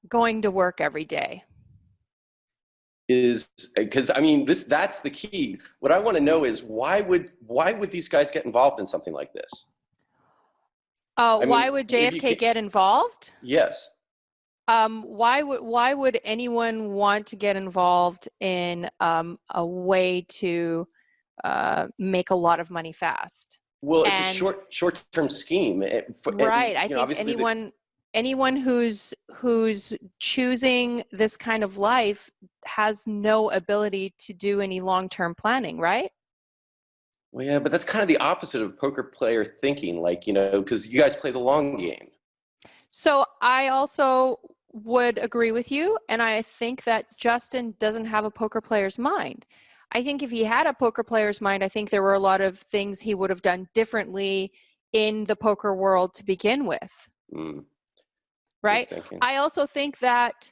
going to work every day. Is because I mean that's the key. What I want to know is why would these guys get involved in something like this? Why would JFK get involved? Yes. Why would anyone want to get involved in a way to make a make fast? Well, it's a short-term scheme. Right. I think anyone who's choosing this kind of life has no ability to do any long-term planning, right? Well, yeah, but that's kind of the opposite of poker player thinking, like, because you guys play the long game. So I also would agree with you, and I think that Justin doesn't have a poker player's mind. I think if he had a poker player's mind, I think there were a lot of things he would have done differently in the poker world to begin with. Right? I also think that,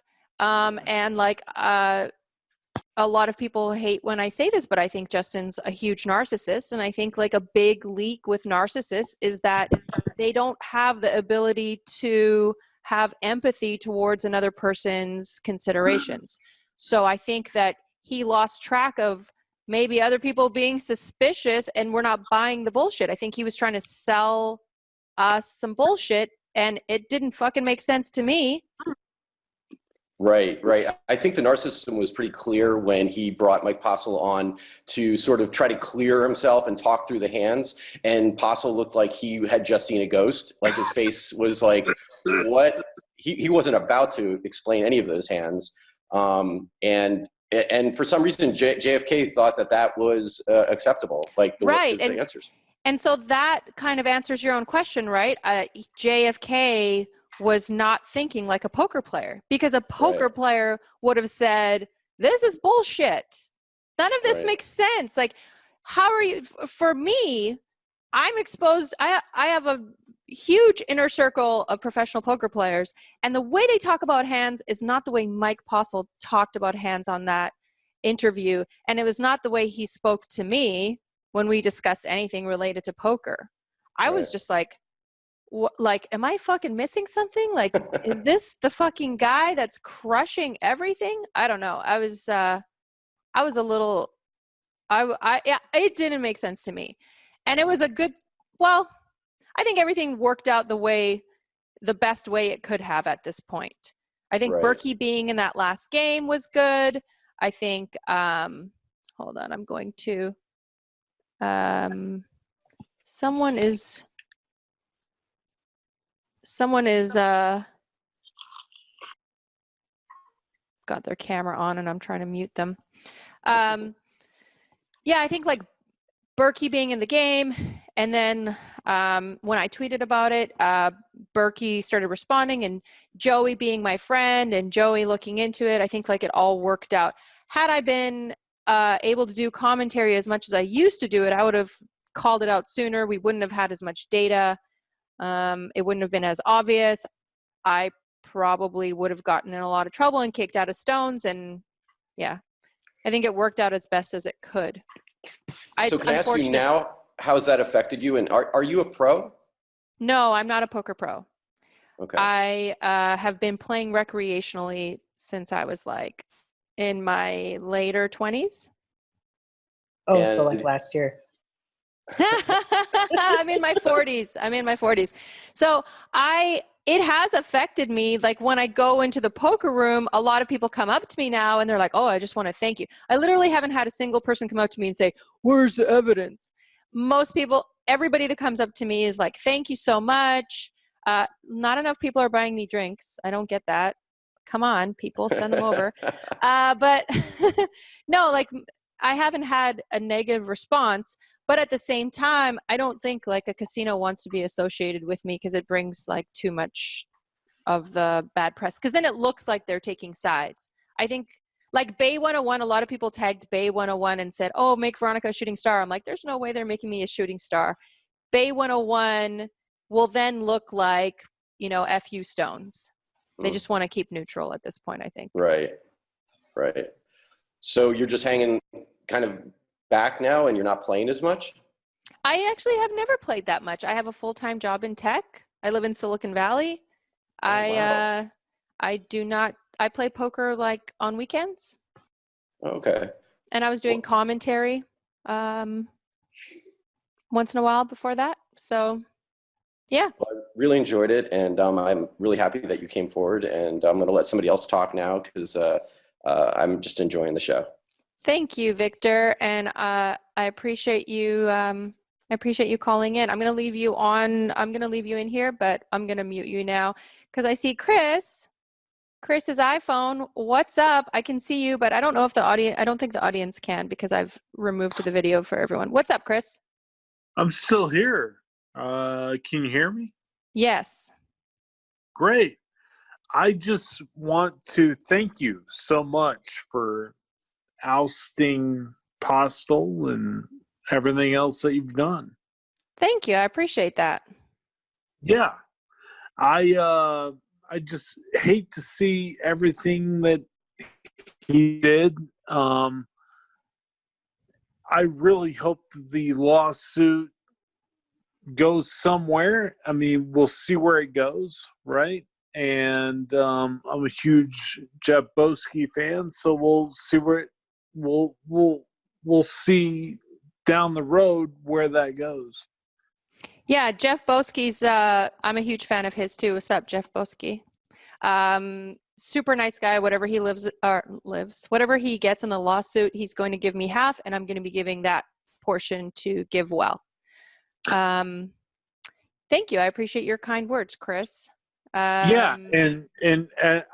a lot of people hate when I say this, but I think Justin's a huge narcissist. And I think like a big leak with narcissists is that they don't have the ability to have empathy towards another person's considerations. So I think that he lost track of maybe other people being suspicious and we're not buying the bullshit. I think he was trying to sell us some bullshit and it didn't fucking make sense to me. Right. I think the narcissism was pretty clear when he brought Mike Postle on to sort of try to clear himself and talk through the hands. And Postle looked like he had just seen a ghost. Like his face was like, what? He wasn't about to explain any of those hands. And for some reason, JFK thought that was acceptable, like the answers. And so that kind of answers your own question, right? JFK was not thinking like a poker player, because a poker player would have said, this is bullshit. None of this makes sense. Like, how are you? For me, I'm exposed. I have a huge inner circle of professional poker players, and the way they talk about hands is not the way Mike Postle talked about hands on that interview, and it was not the way he spoke to me when we discussed anything related to poker. I was just like, like, am I fucking missing something? Like, is this the fucking guy that's crushing everything? I don't know. I was a little, it didn't make sense to me. And it was I think everything worked out the best way it could have at this point. I think Berkey being in that last game was good. I think, hold on, I'm going to, someone is got their camera on and I'm trying to mute them. I think like Berkey being in the game, and then when I tweeted about it, Berkey started responding, and Joey being my friend and Joey looking into it, I think like it all worked out. Had I been able to do commentary as much as I used to do it, I would have called it out sooner. We wouldn't have had as much data. It wouldn't have been as obvious. I probably would have gotten in a lot of trouble and kicked out of Stones. And yeah, I think it worked out as best as it could. So can I ask you now, how has that affected you? And are you a pro? No, I'm not a poker pro. Okay. I have been playing recreationally since I was like in my later 20s. Oh, so like last year. I'm in my 40s. So it has affected me. Like when I go into the poker room, a lot of people come up to me now and they're like, oh, I just want to thank you. I literally haven't had a single person come up to me and say, where's the evidence? Most people, everybody that comes up to me is like, thank you so much. Not enough people are buying me drinks. I don't get that. come on, people, send them over. But no, like I haven't had a negative response, but at the same time, I don't think like a casino wants to be associated with me because it brings like too much of the bad press, because then it looks like they're taking sides. I think like Bay 101, a lot of people tagged Bay 101 and said, oh, make Veronica a shooting star. I'm like, there's no way they're making me a shooting star. Bay 101 will then look like, you know, FU Stones. They just want to keep neutral at this point, I think. Right. So you're just hanging kind of back now and you're not playing as much? I actually have never played that much. I have a full-time job in tech. I live in Silicon Valley. Wow. I do not, I play poker like on weekends. Okay. And I was doing commentary once in a while before that. So yeah. Well, I really enjoyed it, and I'm really happy that you came forward, and I'm going to let somebody else talk now because I'm just enjoying the show. Thank you, Victor. And I appreciate you. I appreciate you calling in. I'm going to leave you on. I'm going to leave you in here, but I'm going to mute you now because I see Chris's iPhone. What's up? I can see you, but I don't know if the audience, I don't think the audience can because I've removed the video for everyone. What's up, Chris? I'm still here. Can you hear me? Yes. Great. I just want to thank you so much for ousting Postel and everything else that you've done. Thank you. I appreciate that. Yeah. I just hate to see everything that he did. I really hope the lawsuit goes somewhere. I mean, we'll see where it goes, right? And I'm a huge Jeff Boski fan, so we'll see where we'll see down the road where that goes. Yeah, Jeff Boski's, I'm a huge fan of his too. What's up, Jeff Boski? Super nice guy. Whatever he whatever he gets in the lawsuit, he's going to give me half, and I'm going to be giving that portion to Give Well. Thank you. I appreciate your kind words, Chris. Yeah, and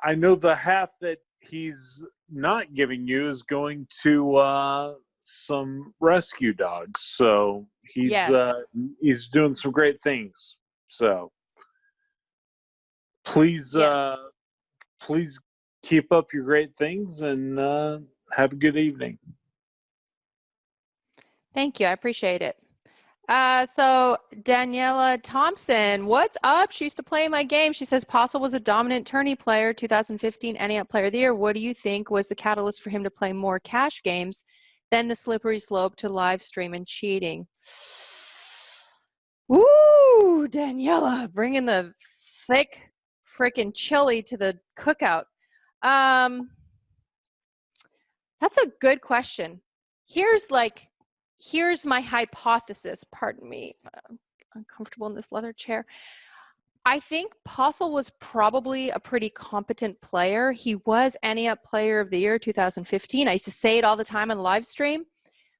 I know the half that he's not giving you is going to some rescue dogs. So he's doing some great things. So please please keep up your great things and have a good evening. Thank you. I appreciate it. So Daniela Thompson, what's up? She used to play my game. She says Postel was a dominant tourney player, 2015 NAP Player of the Year. What do you think was the catalyst for him to play more cash games than the slippery slope to live stream and cheating? Ooh, Daniela, bringing the thick freaking chili to the cookout. That's a good question. Here's my hypothesis. Pardon me. I'm uncomfortable in this leather chair. I think Postel was probably a pretty competent player. He was NAP Player of the Year 2015. I used to say it all the time on live stream.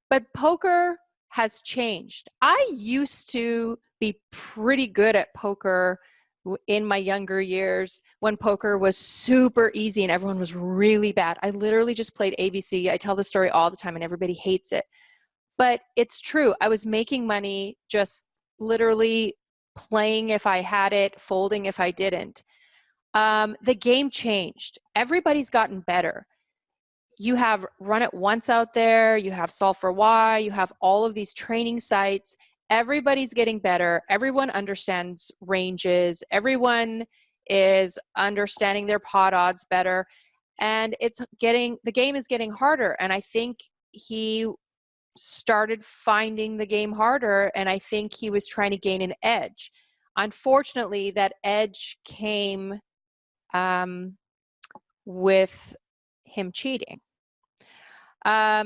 But poker has changed. I used to be pretty good at poker in my younger years when poker was super easy and everyone was really bad. I literally just played ABC. I tell the story all the time and everybody hates it. But it's true. I was making money just literally playing if I had it, folding if I didn't. The game changed. Everybody's gotten better. You have Run It Once out there. You have Solve for Why. You have all of these training sites. Everybody's getting better. Everyone understands ranges. Everyone is understanding their pot odds better. And the game is getting harder. And I think he started finding the game harder, and I think he was trying to gain an edge. Unfortunately, that edge came with him cheating. Yeah,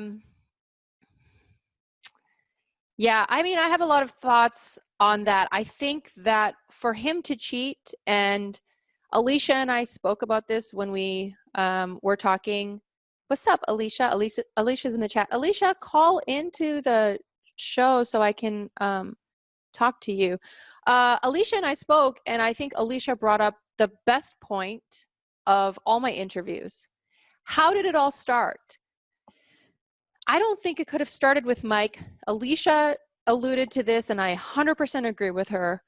I mean, I have a lot of thoughts on that. I think that for him to cheat, and Alicia and I spoke about this when we were talking. What's up, Alicia? Alicia's in the chat. Alicia, call into the show so I can talk to you. Alicia and I spoke, and I think Alicia brought up the best point of all my interviews. How did it all start? I don't think it could have started with Mike. Alicia alluded to this, and I 100% agree with her.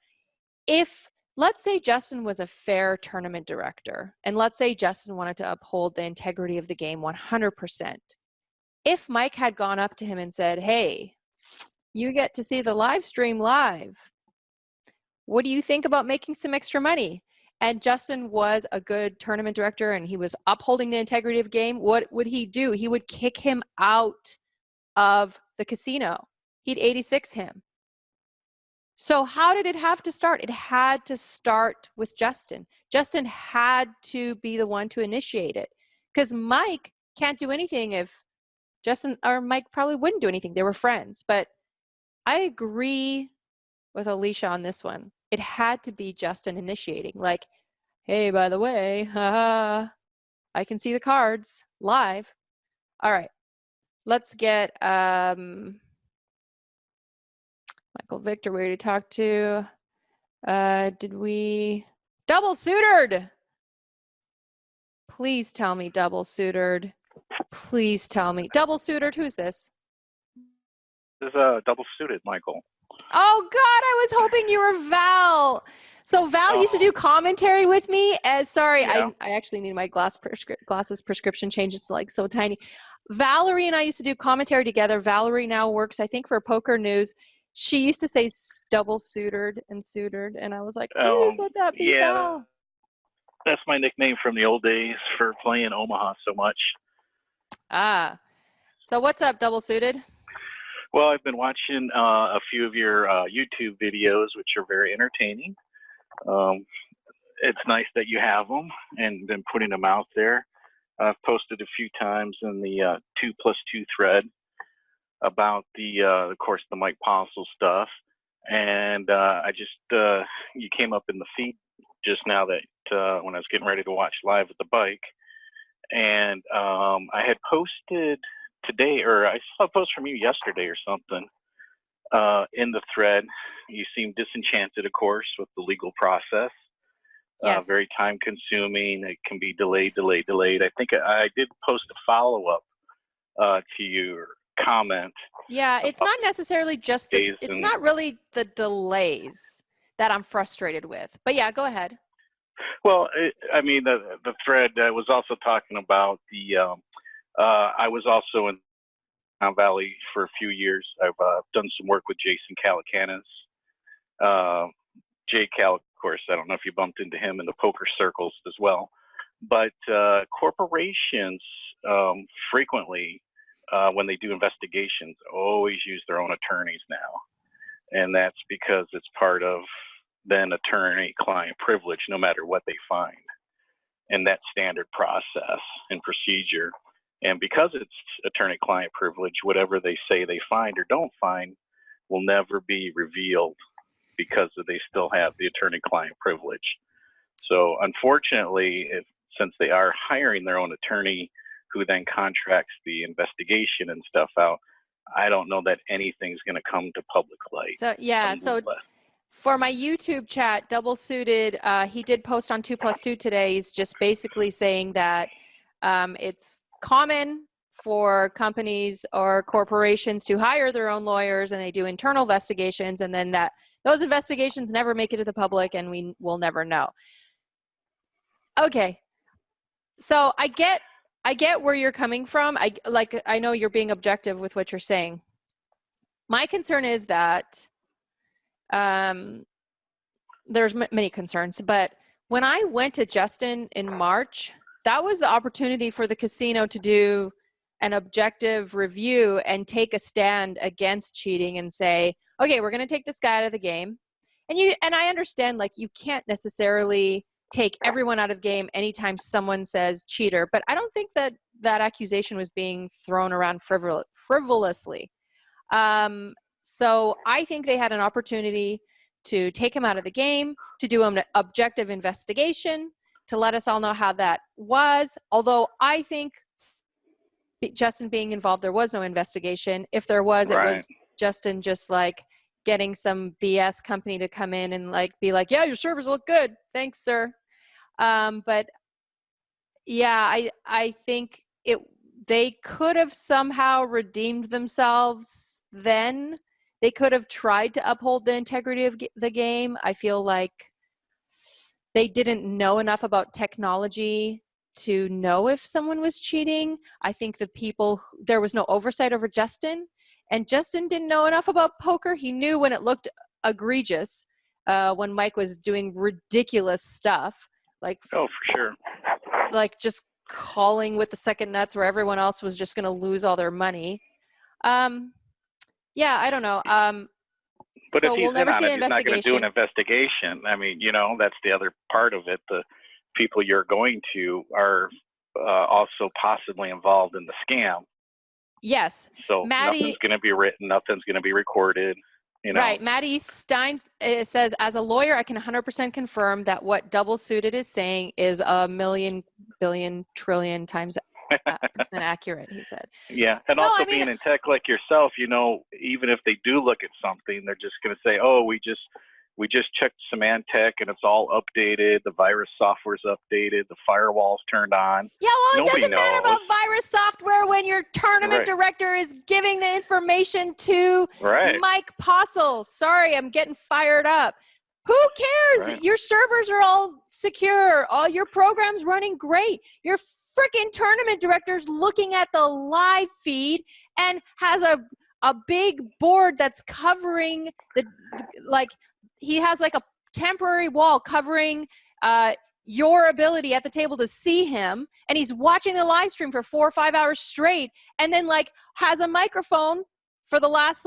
If, let's say Justin was a fair tournament director, and let's say Justin wanted to uphold the integrity of the game 100%. If Mike had gone up to him and said, hey, you get to see the live stream live. What do you think about making some extra money? And Justin was a good tournament director and he was upholding the integrity of the game. What would he do? He would kick him out of the casino. He'd 86 him. So how did it have to start? It had to start with Justin. Justin had to be the one to initiate it because Mike can't do anything if Justin or Mike probably wouldn't do anything. They were friends. But I agree with Alicia on this one. It had to be Justin initiating. Like, hey, by the way, I can see the cards live. All right. Let's get Michael Victor, we already talked to. Did we? Double suitored. Please tell me double suitored. Please tell me. Double suitored, who's this? This is double suited, Michael. Oh God, I was hoping you were Val. So Val used to do commentary with me. Sorry, Yeah. I actually need my glasses prescription changed. It's like so tiny. Valerie and I used to do commentary together. Valerie now works, I think, for Poker News. She used to say double suitored, and I was like, please let that be Val. That's my nickname from the old days for playing Omaha so much. Ah, so what's up, double suited? Well, I've been watching a few of your YouTube videos, which are very entertaining. It's nice that you have them and been putting them out there. I've posted a few times in the 2+2 thread about of course, the Mike Postle stuff. And I just, you came up in the feed just now that when I was getting ready to watch live at the bike. And I had posted today, or I saw a post from you yesterday or something in the thread. You seem disenchanted, of course, with the legal process. Yes. Very time consuming. It can be delayed. I think I did post a follow-up to your comment. Yeah, it's not necessarily just it's not really the delays that I'm frustrated with. But yeah, go ahead. Well, I mean, the thread was also talking about I was also in Mountain Valley for a few years. I've done some work with Jason Calacanis. Jay Cal, of course, I don't know if you bumped into him in the poker circles as well. But corporations frequently, when they do investigations, always use their own attorneys now. And that's because it's part of then attorney-client privilege, no matter what they find. And that standard process and procedure. And because it's attorney-client privilege, whatever they say they find or don't find will never be revealed because they still have the attorney-client privilege. So unfortunately, since they are hiring their own attorney who then contracts the investigation and stuff out, I don't know that anything's going to come to public light. So yeah, so for my YouTube chat, double suited, he did post on 2+2 today. He's just basically saying that it's common for companies or corporations to hire their own lawyers and they do internal investigations, and then that those investigations never make it to the public and we will never know. Okay, so I get where you're coming from. I know you're being objective with what you're saying. My concern is that there's many concerns, but when I went to Justin in March, that was the opportunity for the casino to do an objective review and take a stand against cheating and say, okay, we're going to take this guy out of the game. And I understand, like, you can't necessarily take everyone out of the game anytime someone says cheater, but I don't think that that accusation was being thrown around frivolously. So I think they had an opportunity to take him out of the game, to do an objective investigation, to let us all know how that was. Although I think Justin being involved, there was no investigation. If there was, it was Justin just like getting some BS company to come in and like be like, yeah, your servers look good. Thanks, sir. But Yeah, I think they could have somehow redeemed themselves then. They could have tried to uphold the integrity of the game. I feel like they didn't know enough about technology to know if someone was cheating. I think there was no oversight over Justin, and Justin didn't know enough about poker. He knew when it looked egregious, when Mike was doing ridiculous stuff, like Oh, for sure. like just calling with the second nuts where everyone else was just going to lose all their money. Yeah, I don't know. But So if he's we'll never in on see it, an he's not going to do investigation. an investigation. I mean, that's the other part of it. The people you're going to are also possibly involved in the scam. Yes. So Maddie, nothing's going to be written, nothing's going to be recorded. Right. Maddie Stein says, as a lawyer, I can 100% confirm that what double suited is saying is a million, billion, trillion times percent accurate, he said. Yeah. And also being in tech like yourself, even if they do look at something, they're just going to say, oh, we just checked Symantec and it's all updated. The virus software's updated. The firewall's turned on. Yeah, well, Nobody it doesn't matter about virus software when your tournament director is giving the information to Mike Postle. Sorry, I'm getting fired up. Who cares? Right. Your servers are all secure. All your programs running great. Your freaking tournament director's looking at the live feed and has a big board that's covering he has like a temporary wall covering your ability at the table to see him, and he's watching the live stream for 4 or 5 hours straight, and then has a microphone for the last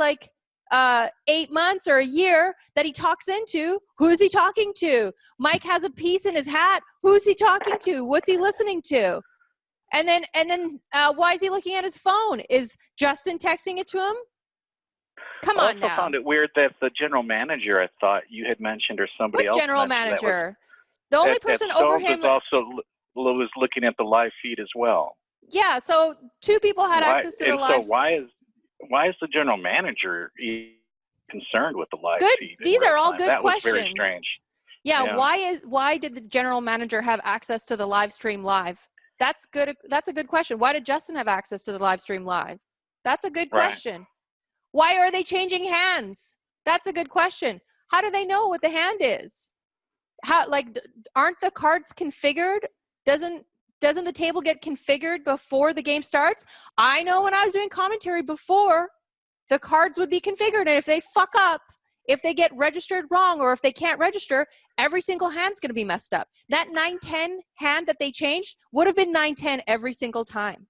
8 months or a year that he talks into. Who's he talking to? Mike has a piece in his hat. Who's he talking to? What's he listening to? And then why is he looking at his phone? Is Justin texting it to him? Come on now. I also found it weird that the general manager, I thought you had mentioned, or somebody else. What general manager? The only person over him was looking at the live feed as well. Yeah, so 2 people had access to the live. So why is the general manager concerned with the live feed? These are all good questions. That was very strange. Yeah, why did the general manager have access to the live stream live? That's good. That's a good question. Why did Justin have access to the live stream live? That's a good question. Why are they changing hands? That's a good question. How do they know what the hand is? Aren't the cards configured? Doesn't the table get configured before the game starts? I know when I was doing commentary before, the cards would be configured, and if they fuck up, if they get registered wrong, or if they can't register, every single hand's going to be messed up. That 9-10 hand that they changed would have been 9-10 every single time.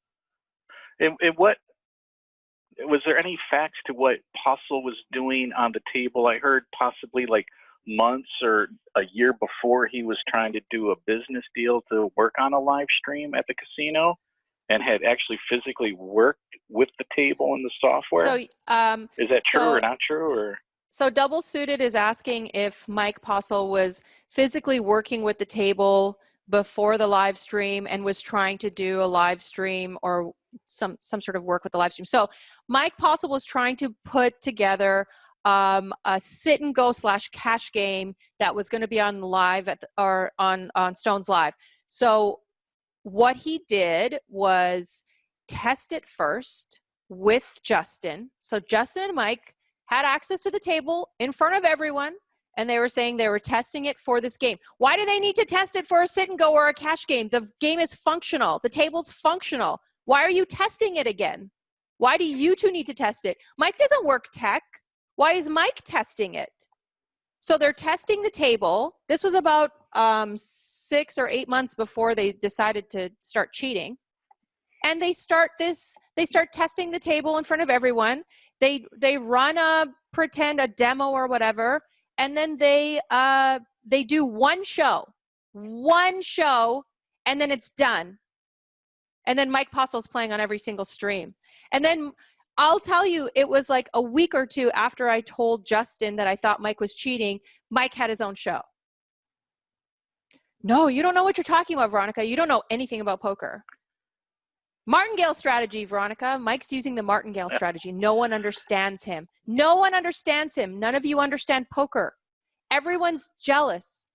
Was there any facts to what Postle was doing on the table? I heard possibly months or a year before he was trying to do a business deal to work on a live stream at the casino, and had actually physically worked with the table and the software. So, is that true or not true? Or so Double Suited is asking if Mike Postle was physically working with the table before the live stream and was trying to do a live stream or some sort of work with the live stream. So Mike Postle was trying to put together a sit and go / cash game that was going to be on live on Stone's Live. So what he did was test it first with Justin. So Justin and Mike had access to the table in front of everyone, and they were saying they were testing it for this game. Why do they need to test it for a sit and go or a cash game? The game is functional. The table's functional. Why are you testing it again? Why do you 2 need to test it? Mike doesn't work tech. Why is Mike testing it? So they're testing the table. This was about 6 or 8 months before they decided to start cheating. And they start testing the table in front of everyone. They run a demo or whatever, and then they do one show, and then it's done. And then Mike Postle's playing on every single stream. And then I'll tell you, it was like a week or 2 after I told Justin that I thought Mike was cheating, Mike had his own show. No, you don't know what you're talking about, Veronica. You don't know anything about poker. Martingale strategy, Veronica. Mike's using the Martingale strategy. No one understands him. No one understands him. None of you understand poker. Everyone's jealous.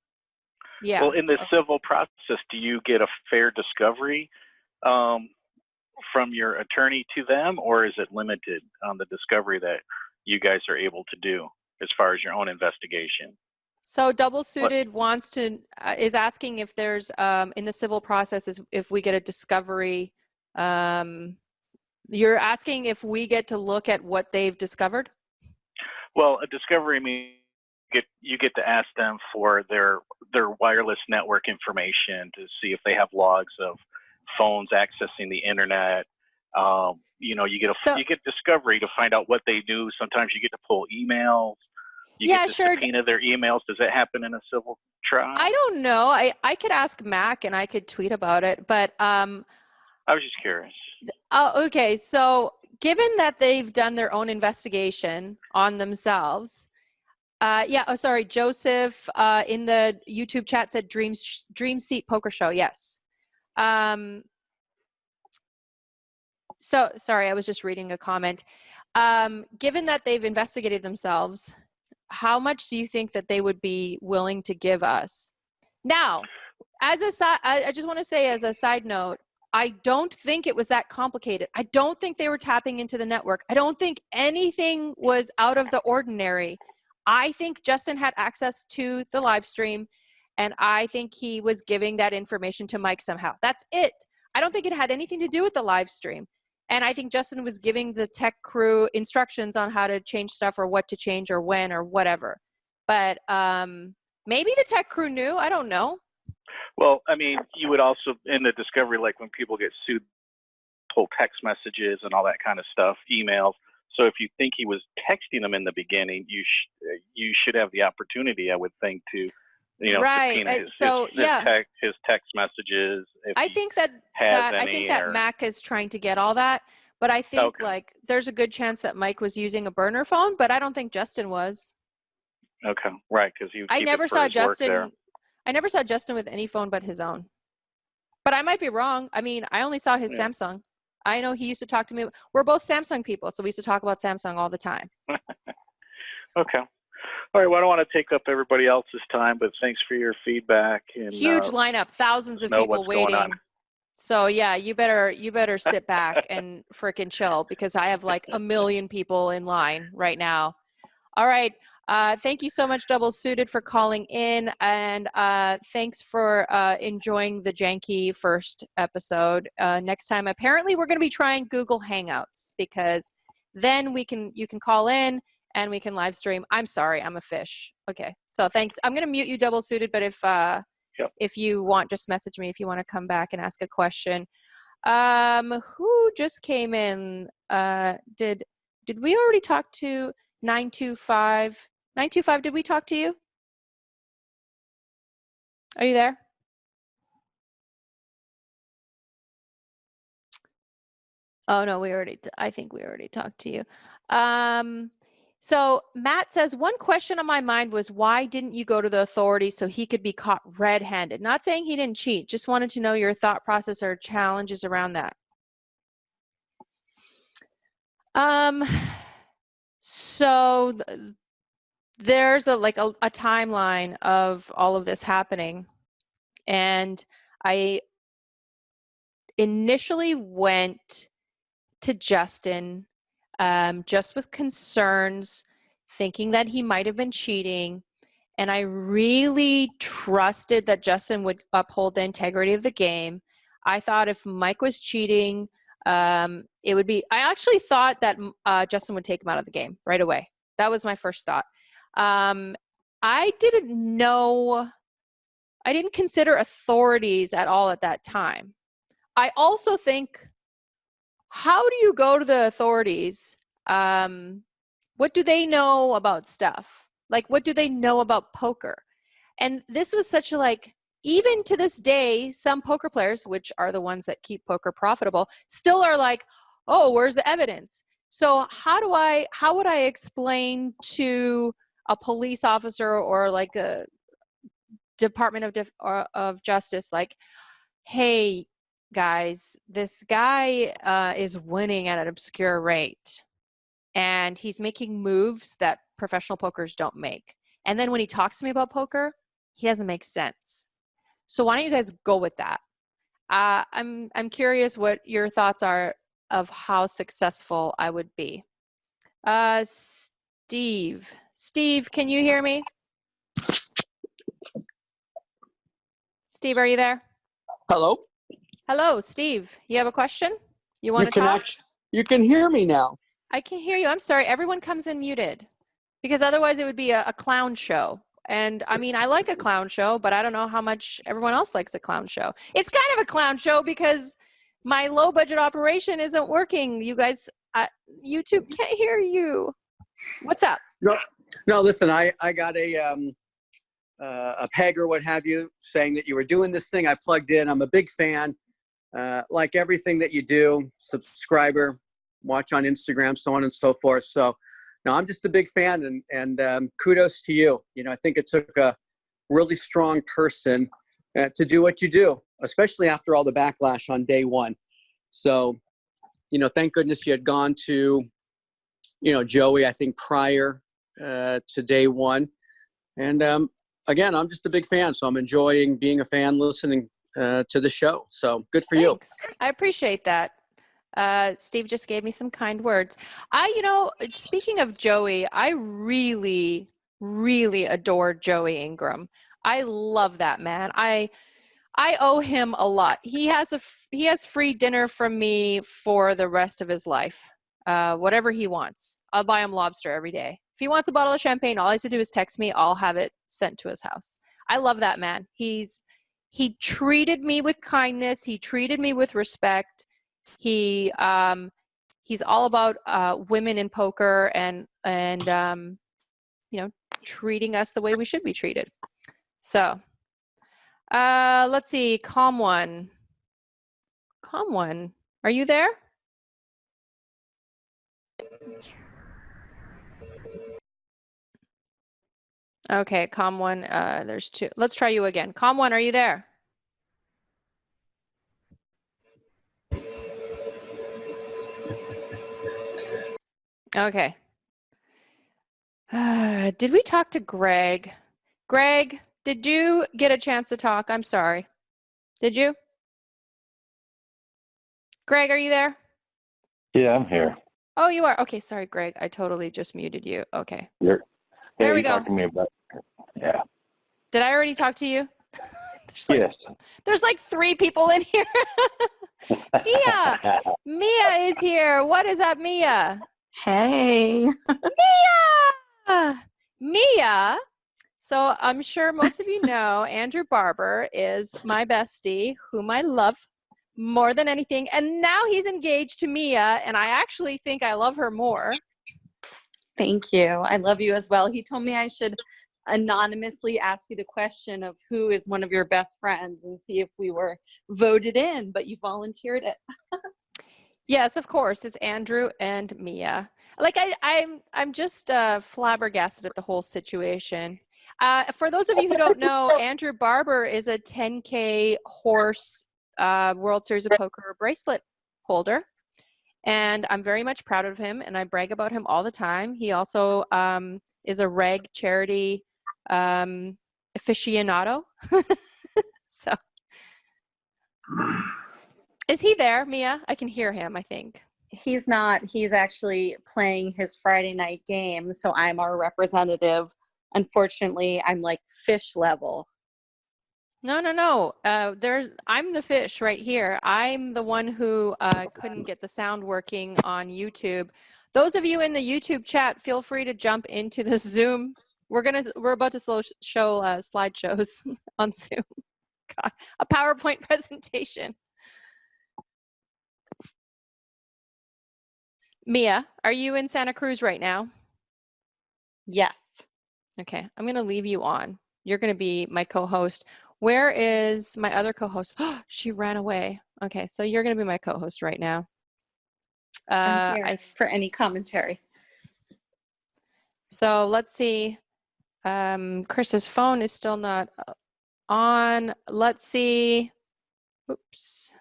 Yeah. Well, in the civil process, do you get a fair discovery from your attorney to them, or is it limited on the discovery that you guys are able to do as far as your own investigation? So double suited wants to is asking if there's in the civil process if we get a discovery. You're asking if we get to look at what they've discovered? Well, a discovery means you get to ask them for their wireless network information to see if they have logs of phones accessing the internet. You know, you get discovery to find out what they do. Sometimes you get to pull emails. You get to subpoena their emails. Does that happen in a civil trial? I don't know. I could ask Mac and I could tweet about it, but I was just curious. Okay, so given that they've done their own investigation on themselves, Joseph in the YouTube chat said Dream Seat Poker Show. Yes. So sorry, I was just reading a comment. Given that they've investigated themselves, how much do you think that they would be willing to give us? Now, I just want to say as a side note, I don't think it was that complicated. I don't think they were tapping into the network. I don't think anything was out of the ordinary. I think Justin had access to the live stream, and I think he was giving that information to Mike somehow. That's it. I don't think it had anything to do with the live stream. And I think Justin was giving the tech crew instructions on how to change stuff or what to change or when or whatever. But maybe the tech crew knew. I don't know. Well, I mean, you would also, in the discovery, like when people get sued, pull text messages and all that kind of stuff, emails. So if you think he was texting them in the beginning, you should have the opportunity, I would think, to, subpoena his text messages. I think that Mac is trying to get all that, but I think there's a good chance that Mike was using a burner phone, but I don't think Justin was. Okay, right, because I never saw Justin with any phone but his own. But I might be wrong. I mean, I only saw his Samsung. I know he used to talk to me. We're both Samsung people, so we used to talk about Samsung all the time. Okay. All right. Well, I don't want to take up everybody else's time, but thanks for your feedback. And, huge lineup, thousands of people waiting. So yeah, you better sit back and frickin' chill because I have like 1 million people in line right now. All right. Thank you so much, Double Suited, for calling in, and thanks for enjoying the janky first episode. Next time, apparently, we're going to be trying Google Hangouts because then you can call in and we can live stream. I'm sorry, I'm a fish. Okay, so thanks. I'm going to mute you, Double Suited, but if you want, just message me if you want to come back and ask a question. Who just came in? Did we already talk to 925? 925, did we talk to you? Are you there? Oh no, I think we already talked to you. So Matt says, one question on my mind was, why didn't you go to the authorities so he could be caught red-handed? Not saying he didn't cheat, just wanted to know your thought process or challenges around that. So there's a timeline of all of this happening, and I initially went to Justin just with concerns, thinking that he might have been cheating, and I really trusted that Justin would uphold the integrity of the game. I thought if Mike was cheating, it would be, I actually thought that Justin would take him out of the game right away. That was my first thought. I didn't consider authorities at all at that time. I also think, how do you go to the authorities? What do they know about stuff? Like, what do they know about poker? And this was such a, even to this day, some poker players, which are the ones that keep poker profitable, still are like, oh, where's the evidence? So how would I explain to a police officer or like a Department of Justice, like, hey guys, this guy is winning at an obscure rate and he's making moves that professional pokers don't make. And then when he talks to me about poker, he doesn't make sense. So why don't you guys go with that? I'm curious what your thoughts are of how successful I would be. Steve, can you hear me? Steve, are you there? Hello. Hello, Steve. You have a question? You want to talk? You can hear me now. I can hear you. I'm sorry. Everyone comes in muted because otherwise it would be a clown show. And I mean, I like a clown show, but I don't know how much everyone else likes a clown show. It's kind of a clown show because my low budget operation isn't working. You guys, YouTube can't hear you. What's up? No. Listen, I got a peg or what have you saying that you were doing this thing. I plugged in. I'm a big fan. Like everything that you do, subscriber, watch on Instagram, so on and so forth. So, no, I'm just a big fan, and kudos to you. You know, I think it took a really strong person to do what you do, especially after all the backlash on day one. So, you know, thank goodness you had gone to, you know, Joey, I think prior to day one. And again, I'm just a big fan, so I'm enjoying being a fan, listening to the show. So good for you. I appreciate that. Steve just gave me some kind words. Speaking of Joey, I really, really adore Joey Ingram. I love that man. I owe him a lot. He has free dinner from me for the rest of his life. Whatever he wants. I'll buy him lobster every day. If he wants a bottle of champagne, all he has to do is text me. I'll have it sent to his house. I love that man. He treated me with kindness. He treated me with respect. He's all about women in poker and treating us the way we should be treated. So let's see. Calm one, are you there? Okay, Calm one, there's two. Let's try you again. Calm one, are you there? Okay. Did we talk to Greg? Greg, did you get a chance to talk? I'm sorry. Did you? Greg, are you there? Yeah, I'm here. Oh, you are. Okay, sorry, Greg. I totally just muted you. Okay. There we go. Talking to me about, yeah. Did I already talk to you? Yes. There's like 3 people in here. Mia is here. What is up, Mia? Hey. Mia. So I'm sure most of you know Andrew Barber is my bestie, whom I love more than anything. And now he's engaged to Mia, and I actually think I love her more. Thank you. I love you as well. He told me I should anonymously ask you the question of who is one of your best friends and see if we were voted in, but you volunteered it. Yes, of course. It's Andrew and Mia. Like I'm just flabbergasted at the whole situation. For those of you who don't know, Andrew Barber is a 10K horse World Series of Poker bracelet holder. And I'm very much proud of him, and I brag about him all the time. He also is a reg charity aficionado. So, is he there, Mia? I can hear him, I think. He's not. He's actually playing his Friday night game, so I'm our representative. Unfortunately, I'm like fish level. No. I'm the fish right here. I'm the one who couldn't get the sound working on YouTube. Those of you in the YouTube chat, feel free to jump into the Zoom. We're about to show slideshows on Zoom. God, a PowerPoint presentation. Mia, are you in Santa Cruz right now? Yes. Okay, I'm going to leave you on. You're going to be my co-host. Where is my other co-host? Oh, she ran away. Okay, so you're going to be my co-host right now. I'm here for any commentary. So let's see. Chris's phone is still not on. Let's see. Oops.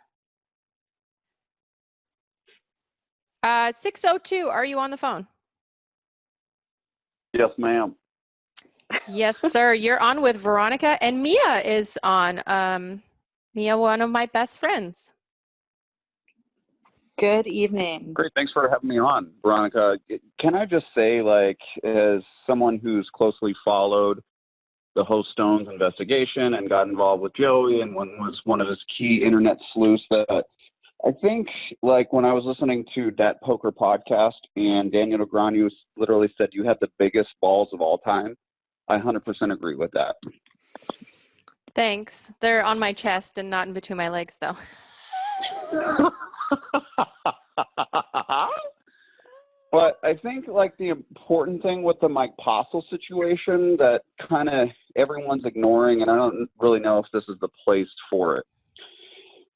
602, are you on the phone? Yes, ma'am. Yes, sir. You're on with Veronica, and Mia is on. Mia, one of my best friends. Good evening. Great. Thanks for having me on, Veronica. Can I just say, like, as someone who's closely followed the Host Stone's investigation and got involved with Joey and was one of his key internet sleuths, that I think, like, when I was listening to that poker podcast and Daniel Negreanu literally said you had the biggest balls of all time, I 100% agree with that. Thanks. They're on my chest and not in between my legs, though. But I think, like, the important thing with the Mike Postle situation that kind of everyone's ignoring, and I don't really know if this is the place for it,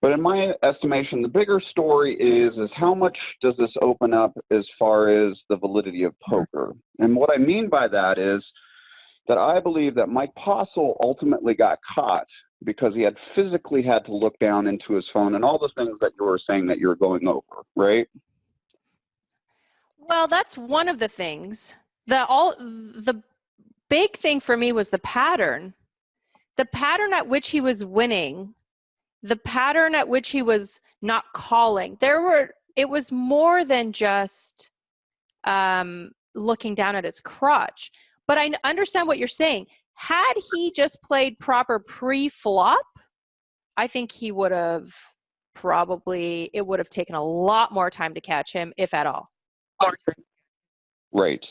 but in my estimation, the bigger story is how much does this open up as far as the validity of poker? And what I mean by that is that I believe that Mike Postle ultimately got caught because he had physically had to look down into his phone and all the things that you were saying that you were going over, right? Well, that's one of the things. The big thing for me was the pattern. The pattern at which he was winning, the pattern at which he was not calling. It was more than just looking down at his crotch. But I understand what you're saying. Had he just played proper pre-flop, I think he would have it would have taken a lot more time to catch him, if at all. Right.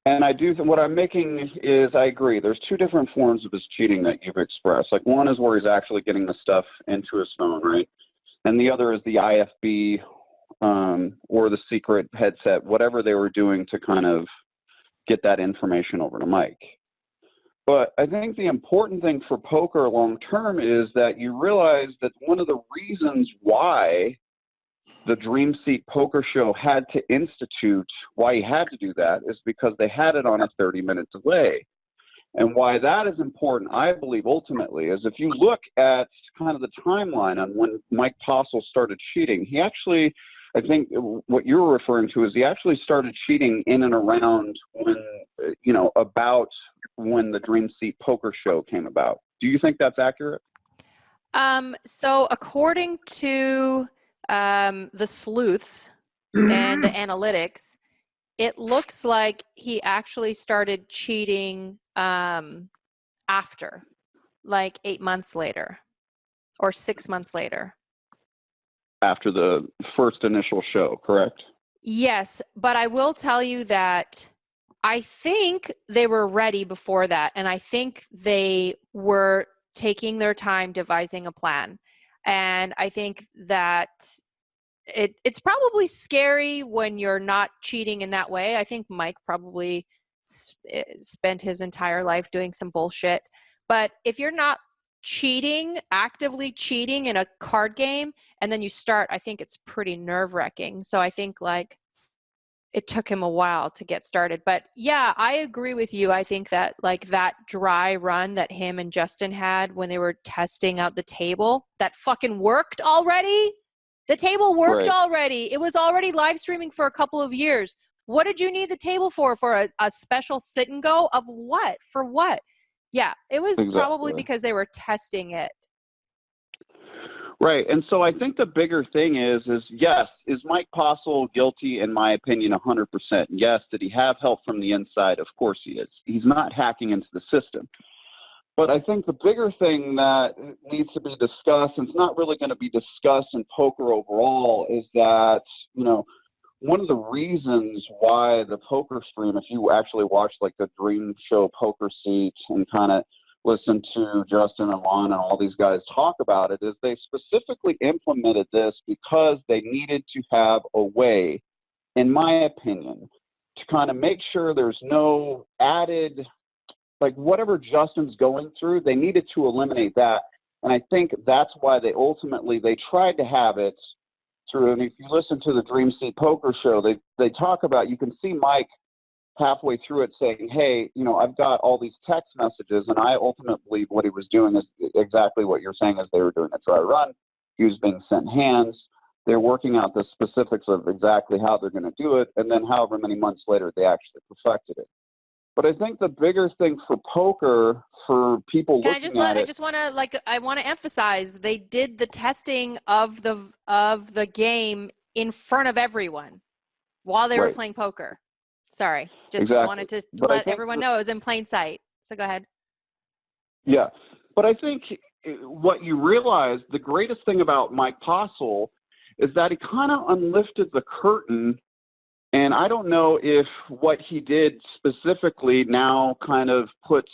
And I do, what I'm making is, I agree, there's two different forms of his cheating that you've expressed. Like, one is where he's actually getting the stuff into his phone, right? And the other is the IFB or the secret headset, whatever they were doing to kind of get that information over to Mike. But I think the important thing for poker long term is that you realize that one of the reasons why the Dream Seat Poker Show had to institute, why he had to do that, is because they had it on a 30-minute delay. And why that is important, I believe, ultimately, is if you look at kind of the timeline on when Mike Postle started cheating, he actually, I think what you're referring to is he actually started cheating in and around when, about when the Dream Seat Poker Show came about. Do you think that's accurate? So according to the sleuths and the analytics, it looks like he actually started cheating after, like 8 months later or 6 months later. After the first initial show, correct? Yes, but I will tell you that I think they were ready before that, and I think they were taking their time devising a plan. And I think that it's probably scary when you're not cheating in that way. I think Mike probably spent his entire life doing some bullshit. But if you're not actively cheating in a card game, and then you start, I think it's pretty nerve-wracking. So I think, like, it took him a while to get started. But yeah, I agree with you. I think that, like, that dry run that him and Justin had when they were testing out the table, that fucking worked already. The table worked already. It was already live streaming for a couple of years. What did you need the table for? For a special sit and go of what? For what? Yeah, it was probably because they were testing it. Right. And so I think the bigger thing is yes, is Mike Postle guilty, in my opinion, 100%? Yes. Did he have help from the inside? Of course he is. He's not hacking into the system. But I think the bigger thing that needs to be discussed, and it's not really going to be discussed in poker overall, is that, one of the reasons why the poker stream, if you actually watch like the Dream Show Poker Seat and kind of listen to Justin and Lon and all these guys talk about it, is they specifically implemented this because they needed to have a way, in my opinion, to kind of make sure there's no added, like, whatever Justin's going through, they needed to eliminate that. And I think that's why they tried to have it through. And if you listen to the Dream Seat Poker Show, they talk about, you can see Mike halfway through it saying, hey, I've got all these text messages, and I ultimately believe what he was doing is exactly what you're saying, is they were doing a dry run. He was being sent hands. They're working out the specifics of exactly how they're going to do it, and then however many months later, they actually perfected it. But I think the bigger thing for poker, for people Can I looking just at I it, just want to I want to emphasize they did the testing of the game in front of everyone while they were right, playing poker. Sorry, just exactly. wanted to But I let think everyone know it was in plain sight. So go ahead. Yeah, but I think what you realize, the greatest thing about Mike Postle is that he kind of unlifted the curtain, and I don't know if what he did specifically now kind of puts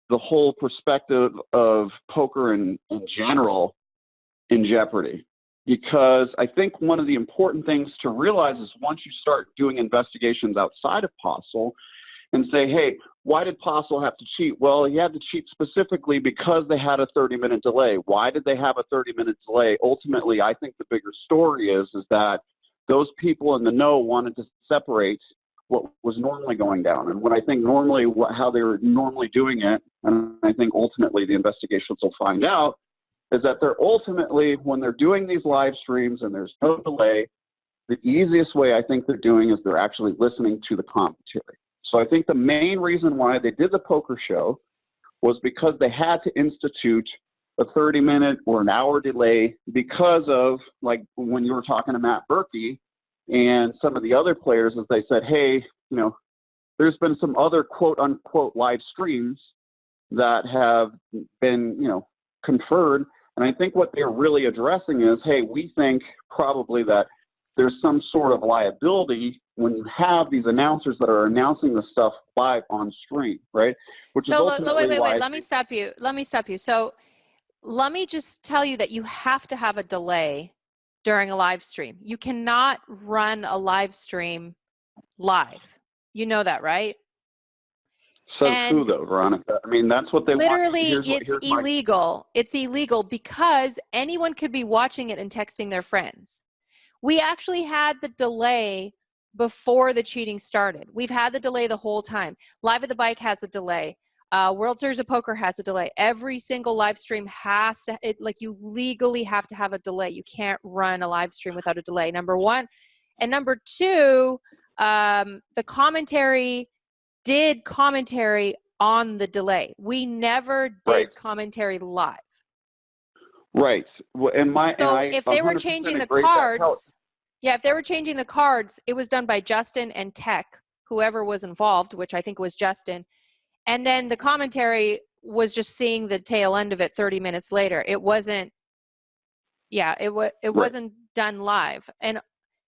the whole perspective of poker in general in jeopardy. Because I think one of the important things to realize is once you start doing investigations outside of Postle, and say, hey, why did Postle have to cheat? Well, he had to cheat specifically because they had a 30-minute delay. Why did they have a 30-minute delay? Ultimately, I think the bigger story is that those people in the know wanted to separate what was normally going down. And what I think normally, how they were normally doing it, and I think ultimately the investigations will find out, is that they're ultimately, when they're doing these live streams and there's no delay, the easiest way I think they're doing is they're actually listening to the commentary. So I think the main reason why they did the poker show was because they had to institute a 30-minute or an hour delay because of, like when you were talking to Matt Berkey and some of the other players, as they said, hey, there's been some other quote unquote live streams that have been, conferred. And I think what they're really addressing is, hey, we think probably that there's some sort of liability when you have these announcers that are announcing the stuff live on stream, right? Which is ultimately Wait. Let me stop you. So let me just tell you that you have to have a delay during a live stream. You cannot run a live stream live. You know that, right? Says who though, Veronica? I mean, that's what they literally, want. it's illegal. It's illegal because anyone could be watching it and texting their friends. We actually had the delay before the cheating started. We've had the delay the whole time. Live at the Bike has a delay. World Series of Poker has a delay. Every single live stream has to, you legally have to have a delay. You can't run a live stream without a delay, number one. And number two, the commentary did commentary on the delay. We never did commentary live. Right. If they were changing the cards, if they were changing the cards, it was done by Justin and Tech, whoever was involved, which I think was Justin. And then the commentary was just seeing the tail end of it 30 minutes later. It wasn't, wasn't done live. And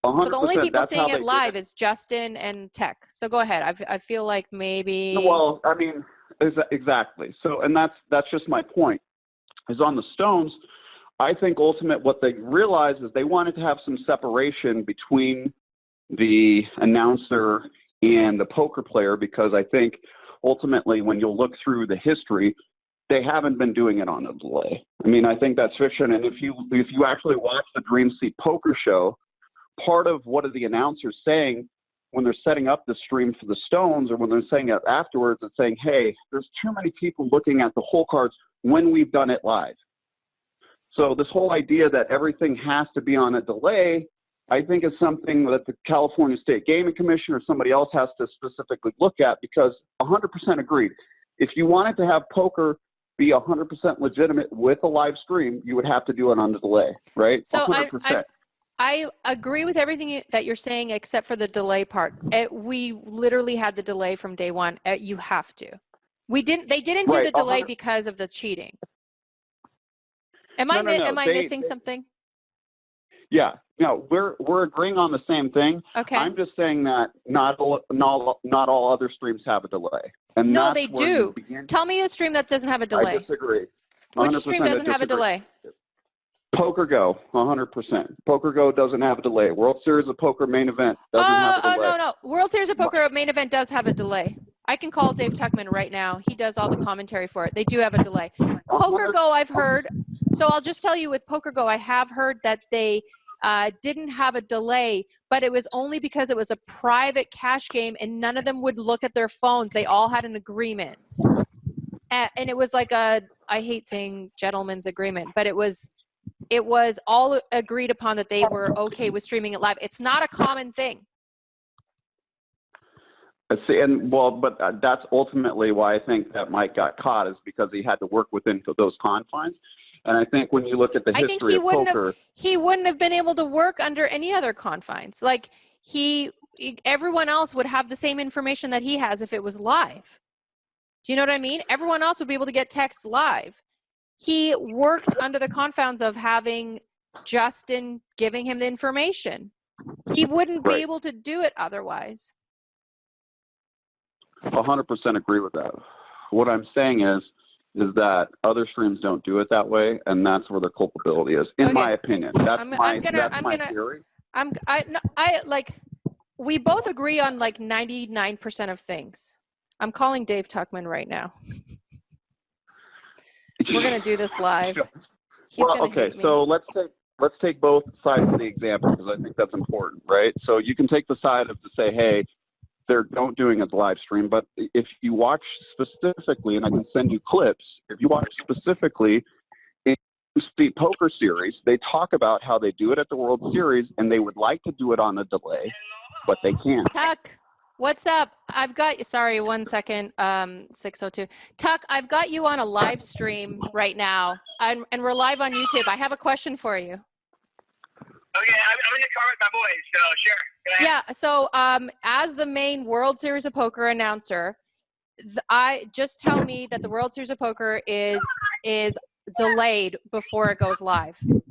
so the only people seeing it live is Justin and Tech. So go ahead. I feel like maybe. Well, I mean, exactly. So, and that's just my point. Is on the Stones, I think what they realized is they wanted to have some separation between the announcer and the poker player, because I think ultimately when you'll look through the history, they haven't been doing it on a delay. I mean, I think that's fiction. And if you actually watch the Dream Seat Poker Show, part of what are the announcers saying when they're setting up the stream for the Stones, or when they're saying it afterwards, it's saying, hey, there's too many people looking at the hole cards when we've done it live. So this whole idea that everything has to be on a delay, I think is something that the California State Gaming Commission or somebody else has to specifically look at, because 100% agreed. If you wanted to have poker be 100% legitimate with a live stream, you would have to do it on the delay, right? So 100%. I agree with everything that you're saying, except for the delay part. We literally had the delay from day one. You have to. They didn't do the delay because of the cheating. Am I missing something? Yeah, no, we're agreeing on the same thing. Okay. I'm just saying that not all other streams have a delay. And no, they do. Tell me a stream that doesn't have a delay. I disagree. Which stream doesn't have a delay? Poker Go, 100%. Poker Go doesn't have a delay. World Series of Poker main event doesn't have a delay. No. World Series of Poker main event does have a delay. I can call Dave Tuckman right now. He does all the commentary for it. They do have a delay. Poker Go, I've heard. So I'll just tell you with Poker Go, I have heard that they didn't have a delay, but it was only because it was a private cash game and none of them would look at their phones. They all had an agreement. And it was like I hate saying gentleman's agreement, but it was all agreed upon that they were okay with streaming it live. It's not a common thing. See, and well, but that's ultimately why I think that Mike got caught, is because he had to work within those confines. And I think when you look at the history of poker, he wouldn't have been able to work under any other confines. Like everyone else would have the same information that he has if it was live. Do you know what I mean? Everyone else would be able to get texts live. He worked under the confines of having Justin giving him the information. He wouldn't be able to do it otherwise. 100% agree with that. What I'm saying is that other streams don't do it that way, and that's where their culpability is, in my opinion. That's my theory. We both agree on like 99% of things. I'm calling Dave Tuckman right now. We're gonna do this live. So let's take both sides of the example, because I think that's important, right? So you can take the side of to say, hey, they're don't doing a live stream, but if you watch specifically, and I can send you clips, if you watch specifically in the poker series, they talk about how they do it at the World Series, and they would like to do it on a delay, but they can't. Tuck, what's up? I've got you. Sorry, 1 second. 602. Tuck, I've got you on a live stream right now, and we're live on YouTube. I have a question for you. Okay, I'm in the car with my boys, so sure. Yeah, so as the main World Series of Poker announcer, I just tell me that the World Series of Poker is delayed before it goes live. Yeah, of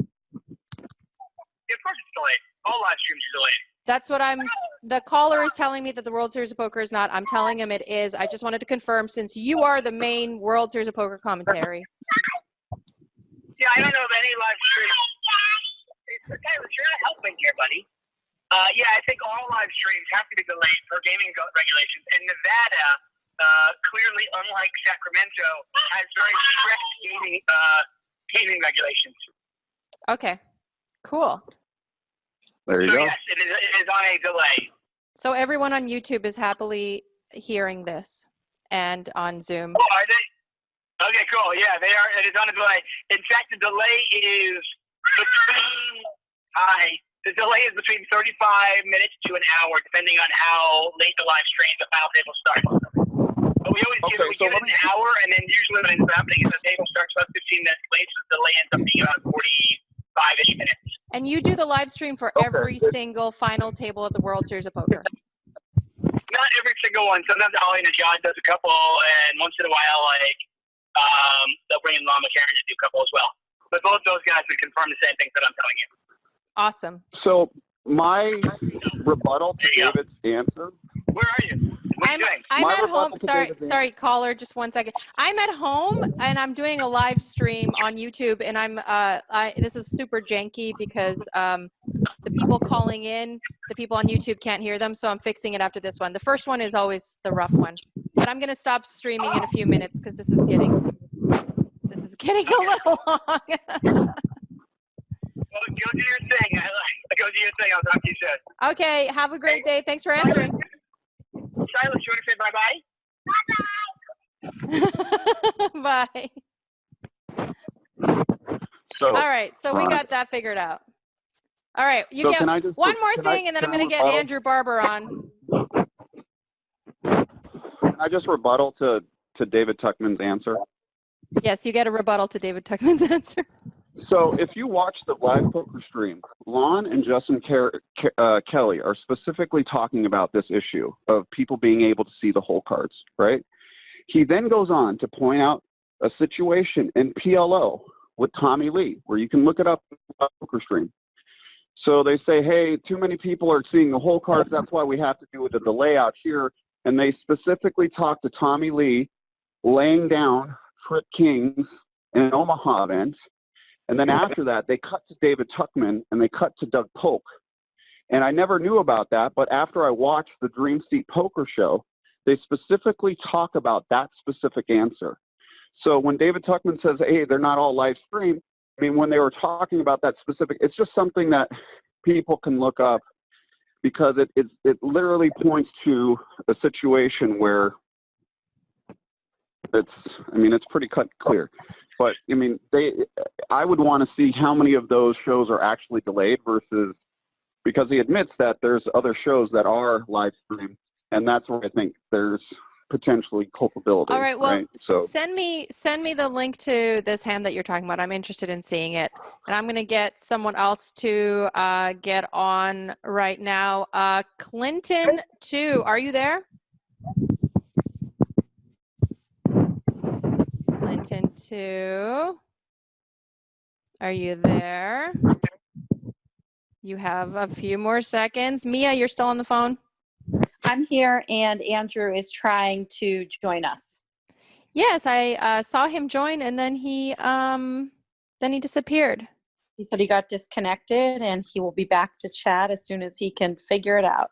course it's delayed. All live streams are delayed. That's what the caller is telling me, that the World Series of Poker is not. I'm telling him it is. I just wanted to confirm, since you are the main World Series of Poker commentary. Yeah, I don't know of any live streams. Tyler, you're not helping here, buddy. Yeah, I think all live streams have to be delayed per gaming regulations. And Nevada, clearly, unlike Sacramento, has very strict gaming regulations. Okay, cool. There you go. Yes, it is on a delay. So everyone on YouTube is happily hearing this, and on Zoom. Oh, are they? Okay, cool. Yeah, they are. It is on a delay. In fact, the delay is the delay is between 35 minutes to an hour, depending on how late the live stream, the final table starts. But we always give it an hour, and then usually what ends up happening is the table starts about 15 minutes late, so the delay ends up being about 45-ish minutes. And you do the live stream for every single final table at the World Series of Poker? Not every single one. Sometimes Holly Najad does a couple, and once in a while, they'll bring in Lama Karen to do a couple as well. But both those guys would confirm the same things that I'm telling you. Awesome. So my rebuttal to David's answer. Where are you? What are you doing? I'm at home. Sorry, caller. Just 1 second. I'm at home and I'm doing a live stream on YouTube, and this is super janky because the people calling in, the people on YouTube can't hear them, so I'm fixing it after this one. The first one is always the rough one, but I'm gonna stop streaming in a few minutes because this is getting a little long. Well, go do your thing. Go do your thing. I'll talk to you soon. Okay. Have a great day. Thanks for answering. Silas, you want to say bye-bye? Bye. So, all right. So we got that figured out. All right. You get one more thing, and then I'm going to get Andrew Barber on. Can I just rebuttal to David Tuckman's answer? Yes, you get a rebuttal to David Tuckman's answer. So if you watch the live poker stream, Lon and Justin Kelly are specifically talking about this issue of people being able to see the whole cards, right? He then goes on to point out a situation in PLO with Tommy Lee, where you can look it up on the poker stream. So they say, hey, too many people are seeing the whole cards. That's why we have to do the delay out here. And they specifically talk to Tommy Lee laying down Trip Kings in an Omaha event. And then after that, they cut to David Tuckman and they cut to Doug Polk. And I never knew about that, but after I watched the Dream Seat Poker Show, they specifically talk about that specific answer. So when David Tuckman says, hey, they're not all live streamed, I mean, when they were talking about that specific, it's just something that people can look up, because it literally points to a situation where it's pretty clear. But I mean, I would want to see how many of those shows are actually delayed versus, because he admits that there's other shows that are live streamed and that's where I think there's potentially culpability. All right. Well, right? So send me the link to this hand that you're talking about. I'm interested in seeing it, and I'm going to get someone else to get on right now. Clinton 2, are you there? Clinton 2, are you there? You have a few more seconds. Mia, you're still on the phone? I'm here, and Andrew is trying to join us. Yes, I saw him join, and then he disappeared. He said he got disconnected, and he will be back to chat as soon as he can figure it out.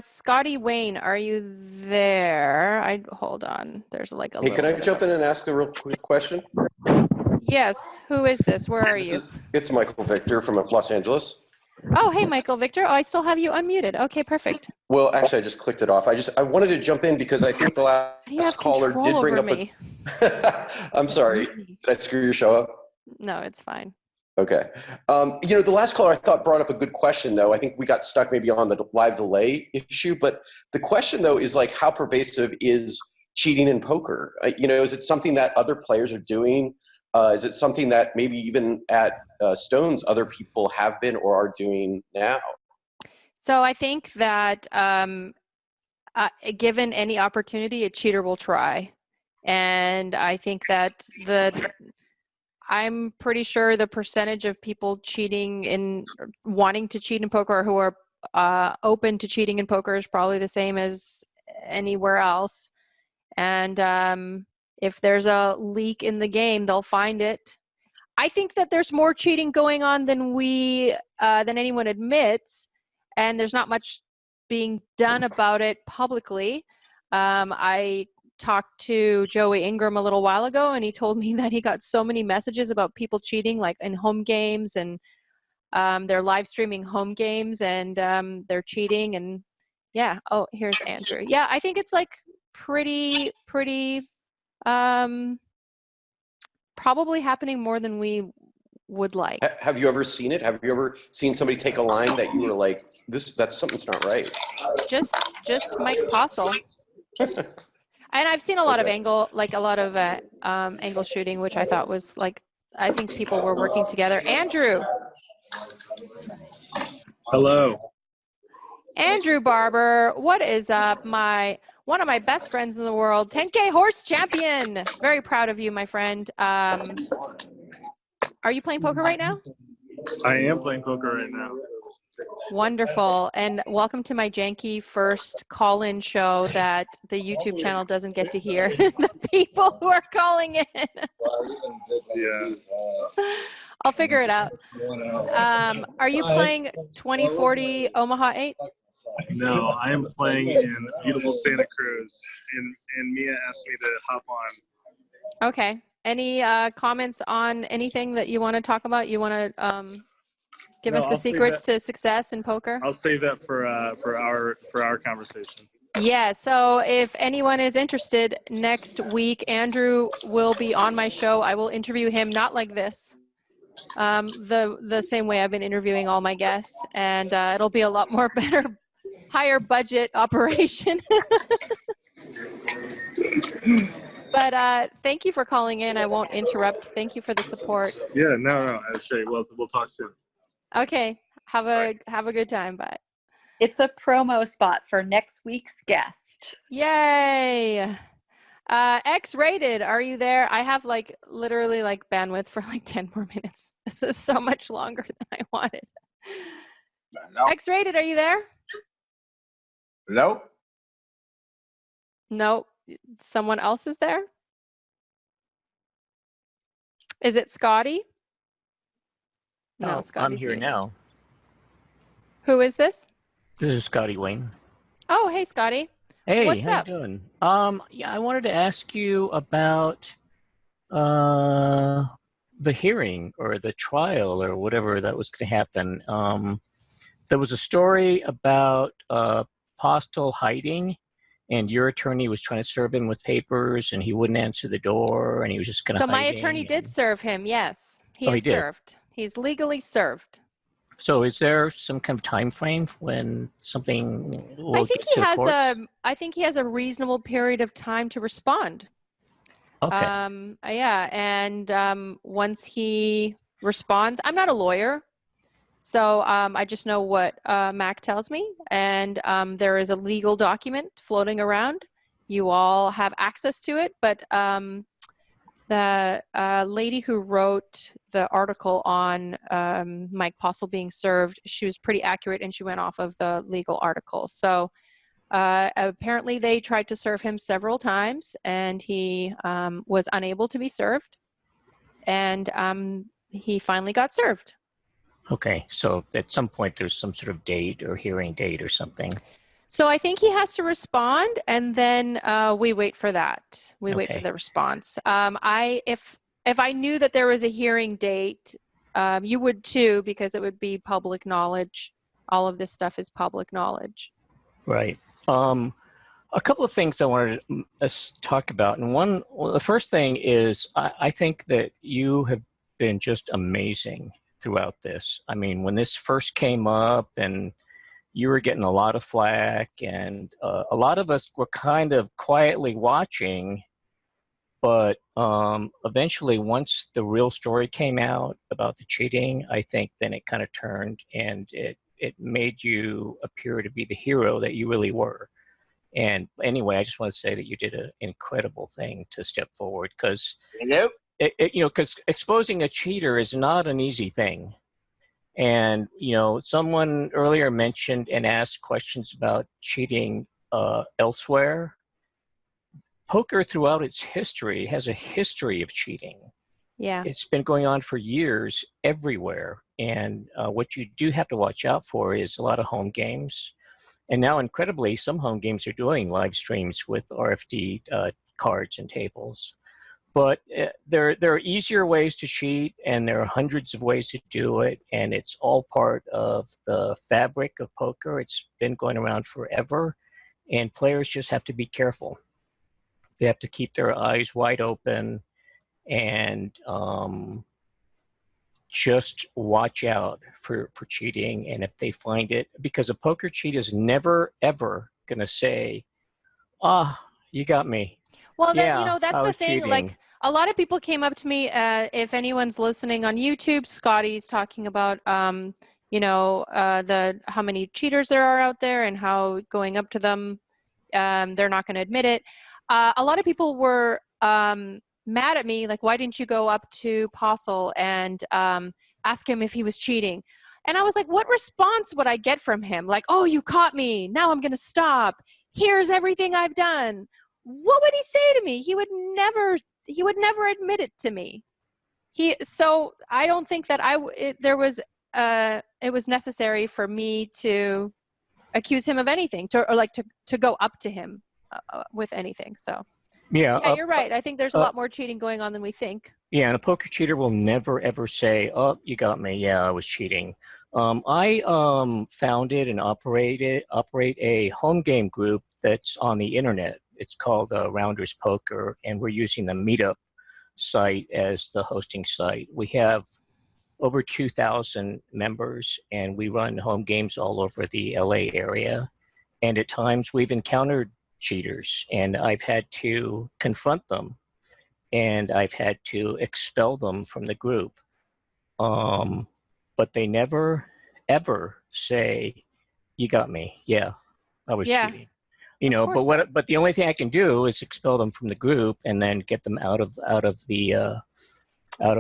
Scotty Wayne, are you there? Hold on. There's like a Hey, little can I bit jump in and ask a real quick question? Yes. Who is this? Where are you? It's Michael Victor from Los Angeles. Oh, hey, Michael Victor. Oh, I still have you unmuted. Okay, perfect. Well, actually, I just clicked it off. I wanted to jump in because I think the last caller did bring up me. I'm sorry. Did I screw your show up? No, it's fine. Okay. The last caller I thought brought up a good question, though. I think we got stuck maybe on the live delay issue, but the question, though, is like how pervasive is cheating in poker? Is it something that other players are doing? Is it something that maybe even at Stones other people have been or are doing now? So I think that given any opportunity, a cheater will try. And I think that I'm pretty sure the percentage of people wanting to cheat in poker or who are open to cheating in poker is probably the same as anywhere else. And if there's a leak in the game, they'll find it. I think that there's more cheating going on than anyone admits, and there's not much being done about it publicly. I talked to Joey Ingram a little while ago, and he told me that he got so many messages about people cheating, like in home games, and they're live streaming home games, and they're cheating. And yeah, oh, here's Andrew. Yeah, I think it's like pretty probably happening more than we would like. Have you ever seen it? Have you ever seen somebody take a line that you were like, that's something's not right? Just Mike Postle. And I've seen a lot of angle shooting, which I thought was like, I think people were working together. Andrew. Hello. Andrew Barber, what is up? One of my best friends in the world, 10K horse champion. Very proud of you, my friend. Are you playing poker right now? I am playing poker right now. Wonderful. And welcome to my janky first call-in show that the YouTube channel doesn't get to hear. The people who are calling in. Yeah. I'll figure it out. Are you playing 2040 Omaha 8? No, I am playing in beautiful Santa Cruz, and Mia asked me to hop on. Okay. Any comments on anything that you want to talk about? You want to give us the secrets to success in poker? I'll save that for our conversation. Yeah, so if anyone is interested, next week Andrew will be on my show. I will interview him, not like this, the same way I've been interviewing all my guests, and it'll be a lot more better, higher budget operation. But thank you for calling in. I won't interrupt. Thank you for the support. Yeah, no, that's great. Well, we'll talk soon. Okay, have a good time. Bye. It's a promo spot for next week's guest. Yay! X-rated, are you there? I have literally bandwidth for 10 more minutes. This is so much longer than I wanted. No. X-rated, are you there? Nope. Nope. Someone else is there? Is it Scotty? No, Scotty's I'm here now. Who is this? This is Scotty Wayne. Oh, hey, Scotty. Hey, what's how up? you doing? Yeah, I wanted to ask you about the hearing or the trial or whatever that was going to happen. There was a story about Postel hiding, and your attorney was trying to serve him with papers, and he wouldn't answer the door, and he was just kind of So my attorney did serve him. Yes, he is did? served. He's legally served. So is there some kind of time frame when something will I think get he to the has courts? I think he has a reasonable period of time to respond. Okay. Yeah, and once he responds, I'm not a lawyer, so I just know what Mac tells me, and there is a legal document floating around. You all have access to it, but the lady who wrote the article on Mike Postle being served, she was pretty accurate, and she went off of the legal article. So apparently they tried to serve him several times, and he was unable to be served, and he finally got served. Okay. So at some point there's some sort of date or hearing date or something. So I think he has to respond, and then we wait for that. We wait for the response. If I knew that there was a hearing date, you would too, because it would be public knowledge. All of this stuff is public knowledge. Right. A couple of things I wanted to talk about, and the first thing is I think that you have been just amazing throughout this. I mean, when this first came up, and you were getting a lot of flack, and a lot of us were kind of quietly watching, but eventually, once the real story came out about the cheating, I think then it kind of turned, and it made you appear to be the hero that you really were. And anyway, I just want to say that you did an incredible thing to step forward, because because exposing a cheater is not an easy thing. And someone earlier mentioned and asked questions about cheating elsewhere. Poker throughout its history has a history of cheating. Yeah. It's been going on for years everywhere. And what you do have to watch out for is a lot of home games. And now, incredibly, some home games are doing live streams with RFD cards and tables. But there are easier ways to cheat, and there are hundreds of ways to do it, and it's all part of the fabric of poker. It's been going around forever, and players just have to be careful. They have to keep their eyes wide open and just watch out for cheating. And if they find it, because a poker cheat is never, ever going to say, you got me. Well, Yeah, that's I the was thing. cheating. Like, a lot of people came up to me. If anyone's listening on YouTube, Scotty's talking about, how many cheaters there are out there, and how going up to them, they're not going to admit it. A lot of people were mad at me, like, why didn't you go up to Postle and ask him if he was cheating? And I was like, what response would I get from him? Like, oh, you caught me. Now I'm going to stop. Here's everything I've done. What would he say to me? He would never admit it to me. So I don't think that it was necessary for me to accuse him of anything, to go up to him with anything. So Yeah, you're right. I think there's a lot more cheating going on than we think. Yeah, and a poker cheater will never ever say, "Oh, you got me. Yeah, I was cheating." I founded and operate a home game group that's on the internet. It's called Rounders Poker, and we're using the Meetup site as the hosting site. We have over 2,000 members, and we run home games all over the LA area. And at times we've encountered cheaters, and I've had to confront them, and I've had to expel them from the group. But they never, ever say, "You got me. Yeah, I was cheating." But the only thing I can do is expel them from the group and then get them out of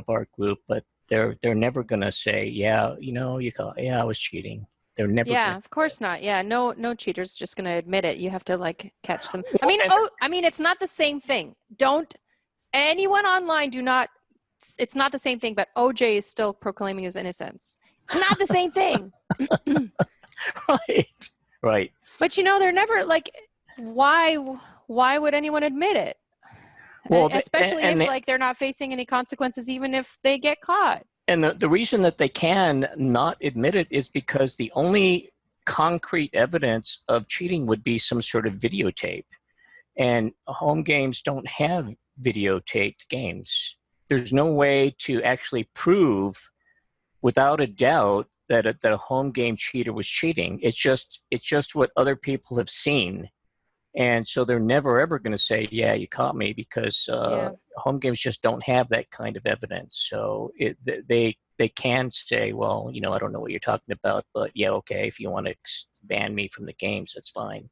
our group. But they're never gonna say, "Yeah, I was cheating." They're never. Yeah, of course not. Yeah, no cheater's just gonna admit it. You have to catch them. I mean, it's not the same thing. Anyone online it's not the same thing, but OJ is still proclaiming his innocence. It's not the same thing. Right. But they're never why would anyone admit it? Well, especially if they're not facing any consequences, even if they get caught. And the reason that they can not admit it is because the only concrete evidence of cheating would be some sort of videotape. And home games don't have videotaped games. There's no way to actually prove without a doubt that a home game cheater was cheating. It's just what other people have seen, and so they're never ever going to say, "Yeah, you caught me," because home games just don't have that kind of evidence. So they can say, "Well, I don't know what you're talking about, but yeah, okay, if you want to ban me from the games, that's fine."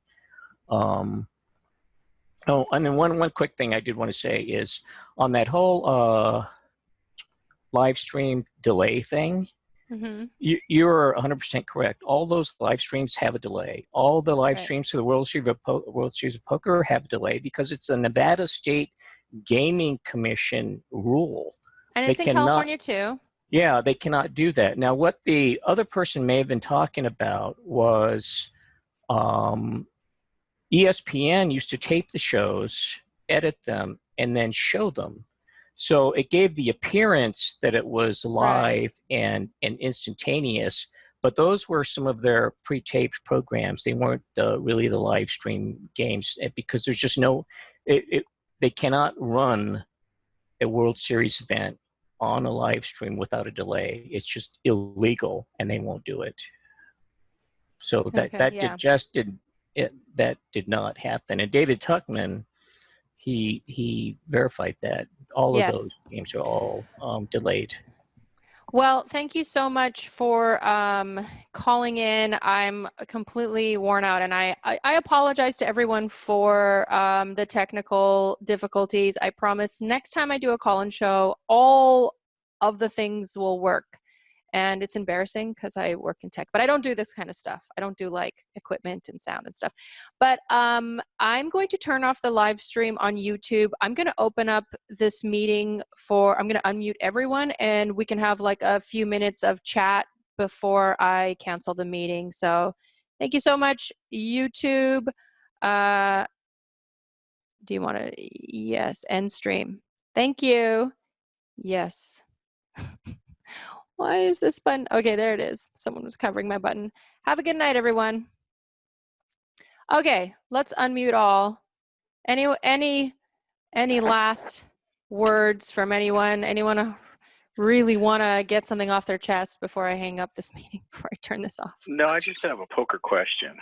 Oh, and then one quick thing I did want to say is on that whole live stream delay thing. Mm-hmm. You're 100% correct. All those live streams have a delay. All the live streams for the World Series of Poker have a delay because it's a Nevada State Gaming Commission rule. And it's in California too. Yeah, they cannot do that. Now, what the other person may have been talking about was ESPN used to tape the shows, edit them, and then show them. So it gave the appearance that it was live and instantaneous, but those were some of their pre-taped programs. They weren't really the live stream games because there's just they cannot run a World Series event on a live stream without a delay. It's just illegal, and they won't do it. So that did not happen. And David Tuckman, he verified that all of those games are all delayed. Well, thank you so much for calling in. I'm completely worn out, and I apologize to everyone for the technical difficulties. I promise next time I do a call-in show, all of the things will work. And it's embarrassing because I work in tech, but I don't do this kind of stuff. I don't do like equipment and sound and stuff. But I'm going to turn off the live stream on YouTube. I'm going to open up this meeting I'm going to unmute everyone, and we can have like a few minutes of chat before I cancel the meeting. So thank you so much, YouTube. Do you want to? Yes, end stream. Thank you. Yes. Why is this button? Okay, there it is. Someone was covering my button. Have a good night, everyone. Okay, let's unmute all. Any last words from anyone? Anyone really want to get something off their chest before I hang up this meeting, before I turn this off? No, I just have a poker question,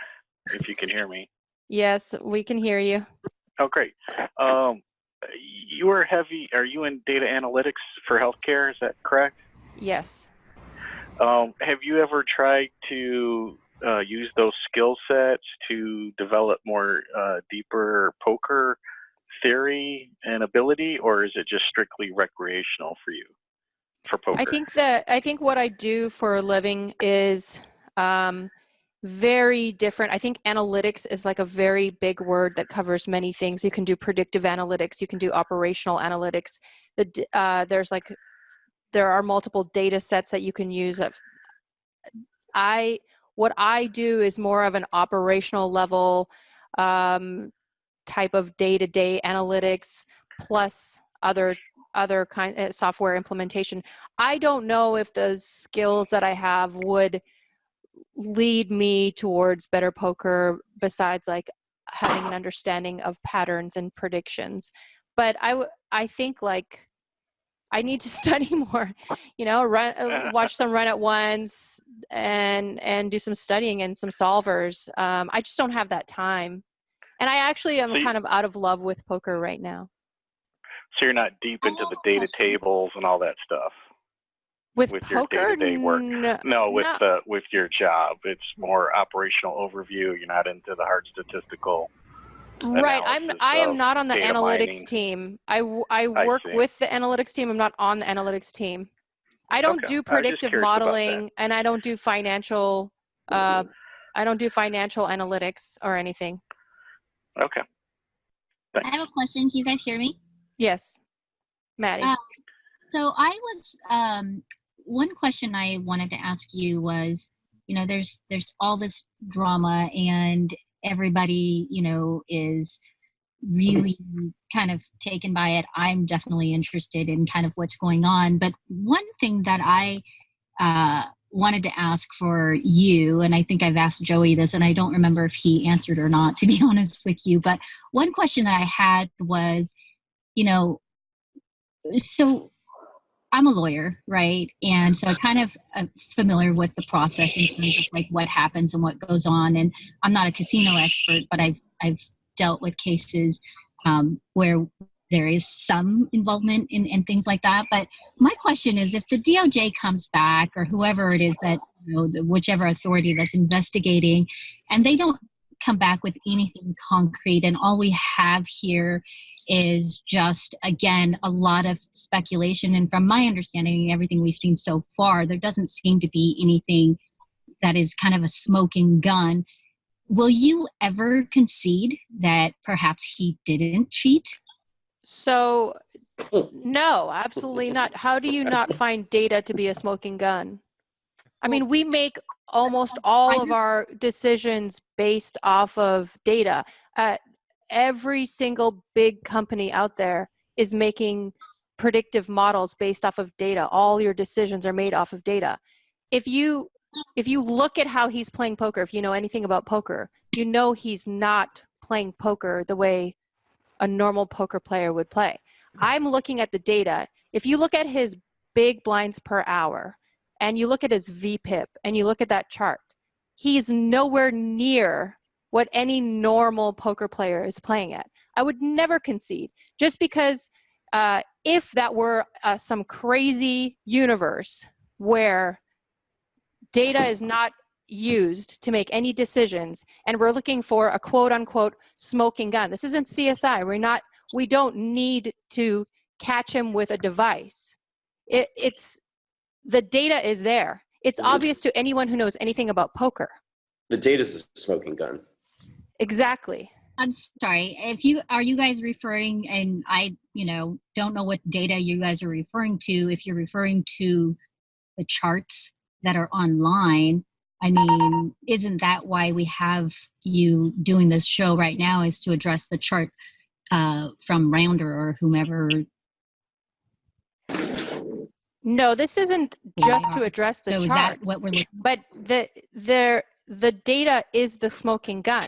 if you can hear me. Yes, we can hear you. Oh, great. Are you in data analytics for healthcare? Is that correct? Yes. Have you ever tried to use those skill sets to develop more deeper poker theory and ability, or is it just strictly recreational for you for poker? I think what I do for a living is very different. I think analytics is like a very big word that covers many things. You can do predictive analytics. You can do operational analytics. There are multiple data sets that you can use. What I do is more of an operational level type of day-to-day analytics plus other kind of software implementation. I don't know if the skills that I have would lead me towards better poker besides like having an understanding of patterns and predictions. But I think like I need to study more, watch some run at ones and do some studying and some solvers. I just don't have that time. And I actually am kind of out of love with poker right now. So you're not deep into the data tables and all that stuff with your poker? day-to-day work. No, with your job. It's more operational overview. You're not into the hard statistical. Right. I am not on the analytics team. I work with the analytics team. I'm not on the analytics team. I don't do predictive modeling, and I don't do financial analytics or anything. Okay. Thanks. I have a question. Can you guys hear me? Yes. Maddie. So I was one question I wanted to ask you was, there's all this drama and everybody, is really kind of taken by it. I'm definitely interested in kind of what's going on. But one thing that I wanted to ask for you, and I think I've asked Joey this, and I don't remember if he answered or not, to be honest with you. But one question that I had was, so I'm a lawyer, right? And so I kind of familiar with the process in terms of like what happens and what goes on. And I'm not a casino expert, but I've dealt with cases where there is some involvement in things like that. But my question is, if the DOJ comes back, or whoever it is that, whichever authority that's investigating, and they don't come back with anything concrete, and all we have here is just, again, a lot of speculation. And from my understanding, everything we've seen so far, there doesn't seem to be anything that is kind of a smoking gun. Will you ever concede that perhaps he didn't cheat? So, no, absolutely not. How do you not find data to be a smoking gun? I mean, we make almost all of our decisions based off of data. Every single big company out there is making predictive models based off of data. All your decisions are made off of data. If you look at how he's playing poker, if you know anything about poker, you know he's not playing poker the way a normal poker player would play. I'm looking at the data. If you look at his big blinds per hour, and you look at his VPIP, and you look at that chart, he's nowhere near what any normal poker player is playing at. I would never concede, just because if that were some crazy universe where data is not used to make any decisions, and we're looking for a quote unquote smoking gun. This isn't CSI. We don't need to catch him with a device. It's the data is there. It's obvious to anyone who knows anything about poker. The data's a smoking gun. Exactly. I'm sorry. Are you guys referring, and I, don't know what data you guys are referring to, if you're referring to the charts that are online, I mean, isn't that why we have you doing this show right now, is to address the chart from Rounder or whomever? No, this isn't just to address the charts. So is that what we're looking at? But the data is the smoking gun.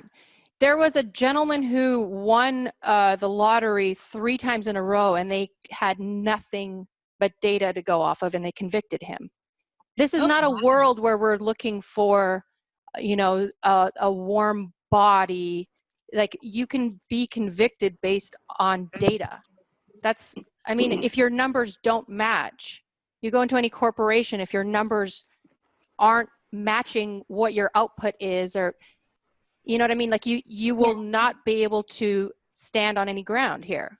There was a gentleman who won the lottery 3 times in a row, and they had nothing but data to go off of, and they convicted him. This is not a world where we're looking for, a warm body. Like, you can be convicted based on data. If your numbers don't match, you go into any corporation, if your numbers aren't matching what your output is, or, you know what I mean? Like, you will not be able to stand on any ground here.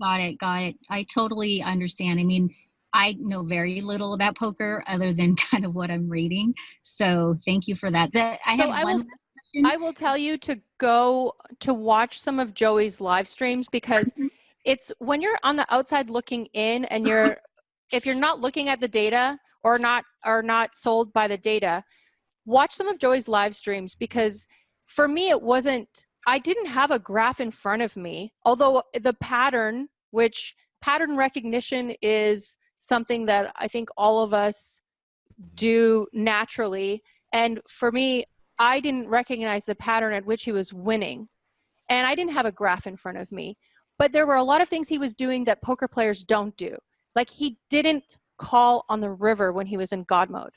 Got it. I totally understand. I mean, I know very little about poker other than kind of what I'm reading. So thank you for that. I will tell you to go to watch some of Joey's live streams, because it's when you're on the outside looking in, and if you're not looking at the data or not sold by the data, watch some of Joey's live streams, because for me, I didn't have a graph in front of me, although the pattern recognition is something that I think all of us do naturally. And for me, I didn't recognize the pattern at which he was winning. And I didn't have a graph in front of me. But there were a lot of things he was doing that poker players don't do. Like, he didn't call on the river when he was in God mode.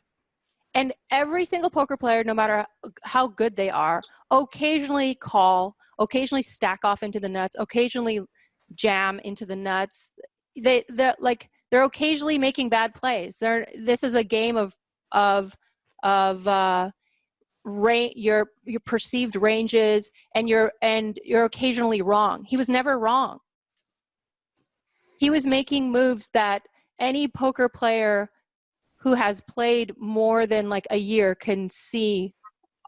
And every single poker player, no matter how good they are, occasionally call, occasionally stack off into the nuts, occasionally jam into the nuts. They're occasionally making bad plays. This is a game of your perceived ranges, and you're occasionally wrong. He was never wrong. He was making moves that any poker player who has played more than like a year can see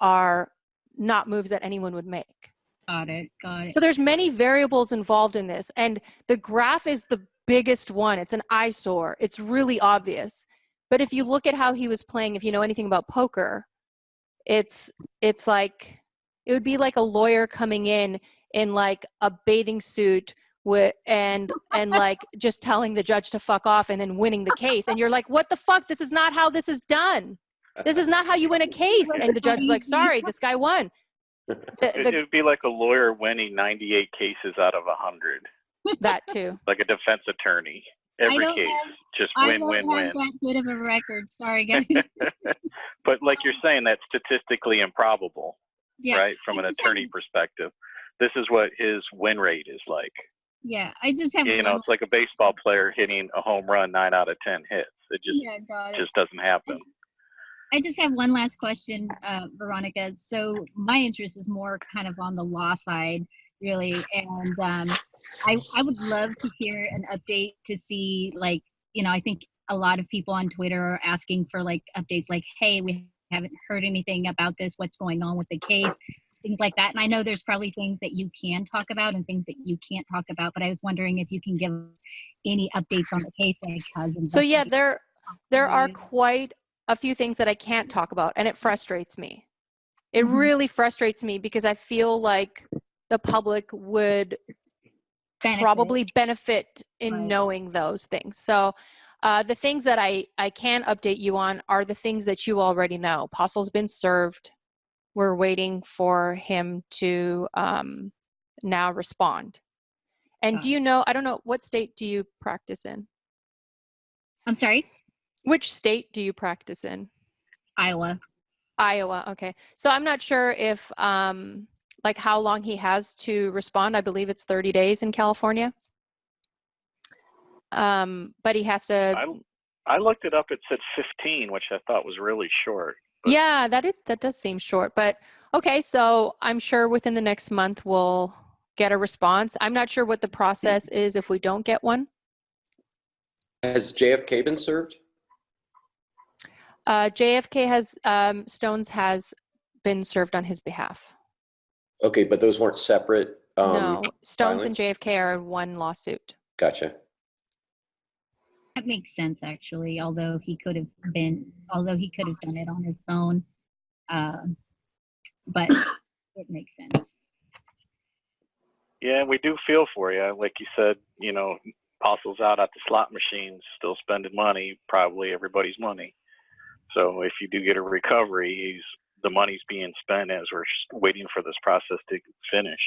are not moves that anyone would make. Got it. So there's many variables involved in this, and the graph is the biggest one. It's an eyesore. It's really obvious. But if you look at how he was playing, if you know anything about poker, it's like, it would be like a lawyer coming in like a bathing suit and like just telling the judge to fuck off and then winning the case. And you're like, what the fuck? This is not how this is done. This is not how you win a case. And the judge's like, sorry, this guy won. It would be like a lawyer winning 98 cases out of 100. That too. Like a defense attorney. Every don't case, have, just I win, don't win, have win. that good of a record. Sorry, guys. But like you're saying, that's statistically improbable, Yeah, right? From I an just have, attorney perspective, this is what his win rate is like. yeah, I just have You know, one. it's like a baseball player hitting a home run 9 out of 10 hits. It Yeah, got it. just doesn't happen. I just have one last question, Veronica. So my interest is more kind of on the law side, really, and I would love to hear an update to see, like, you know, I think a lot of people on Twitter are asking for like updates, like, hey, we haven't heard anything about this. What's going on with the case? Things like that. And I know there's probably things that you can talk about and things that you can't talk about, but I was wondering if you can give us any updates on the case, like how's So yeah, there are quite a few things that I can't talk about, and it frustrates me. It really frustrates me because I feel like the public would probably benefit in knowing those things. So the things that I can update you on are the things that you already know. Postle's been served. We're waiting for him to now respond. And do you know, I don't know, what state do you practice in? I'm sorry? Which state do you practice in? Iowa. Iowa, okay. So I'm not sure if, like how long he has to respond. I believe it's 30 days in California. But he has to. I looked it up. It said 15, which I thought was really short. Yeah, that does seem short. But okay, so I'm sure within the next month we'll get a response. I'm not sure what the process is if we don't get one. Has JFK been served? JFK has, Stones has been served on his behalf. Okay, but those weren't separate. No, Stones filings? and JFK are in one lawsuit. Gotcha. That makes sense, actually. Although he could have done it on his own, but it makes sense. Yeah, we do feel for you. Like you said, you know, Postle's out at the slot machines, still spending money, probably everybody's money. So if you do get a recovery, the money's being spent as we're waiting for this process to finish.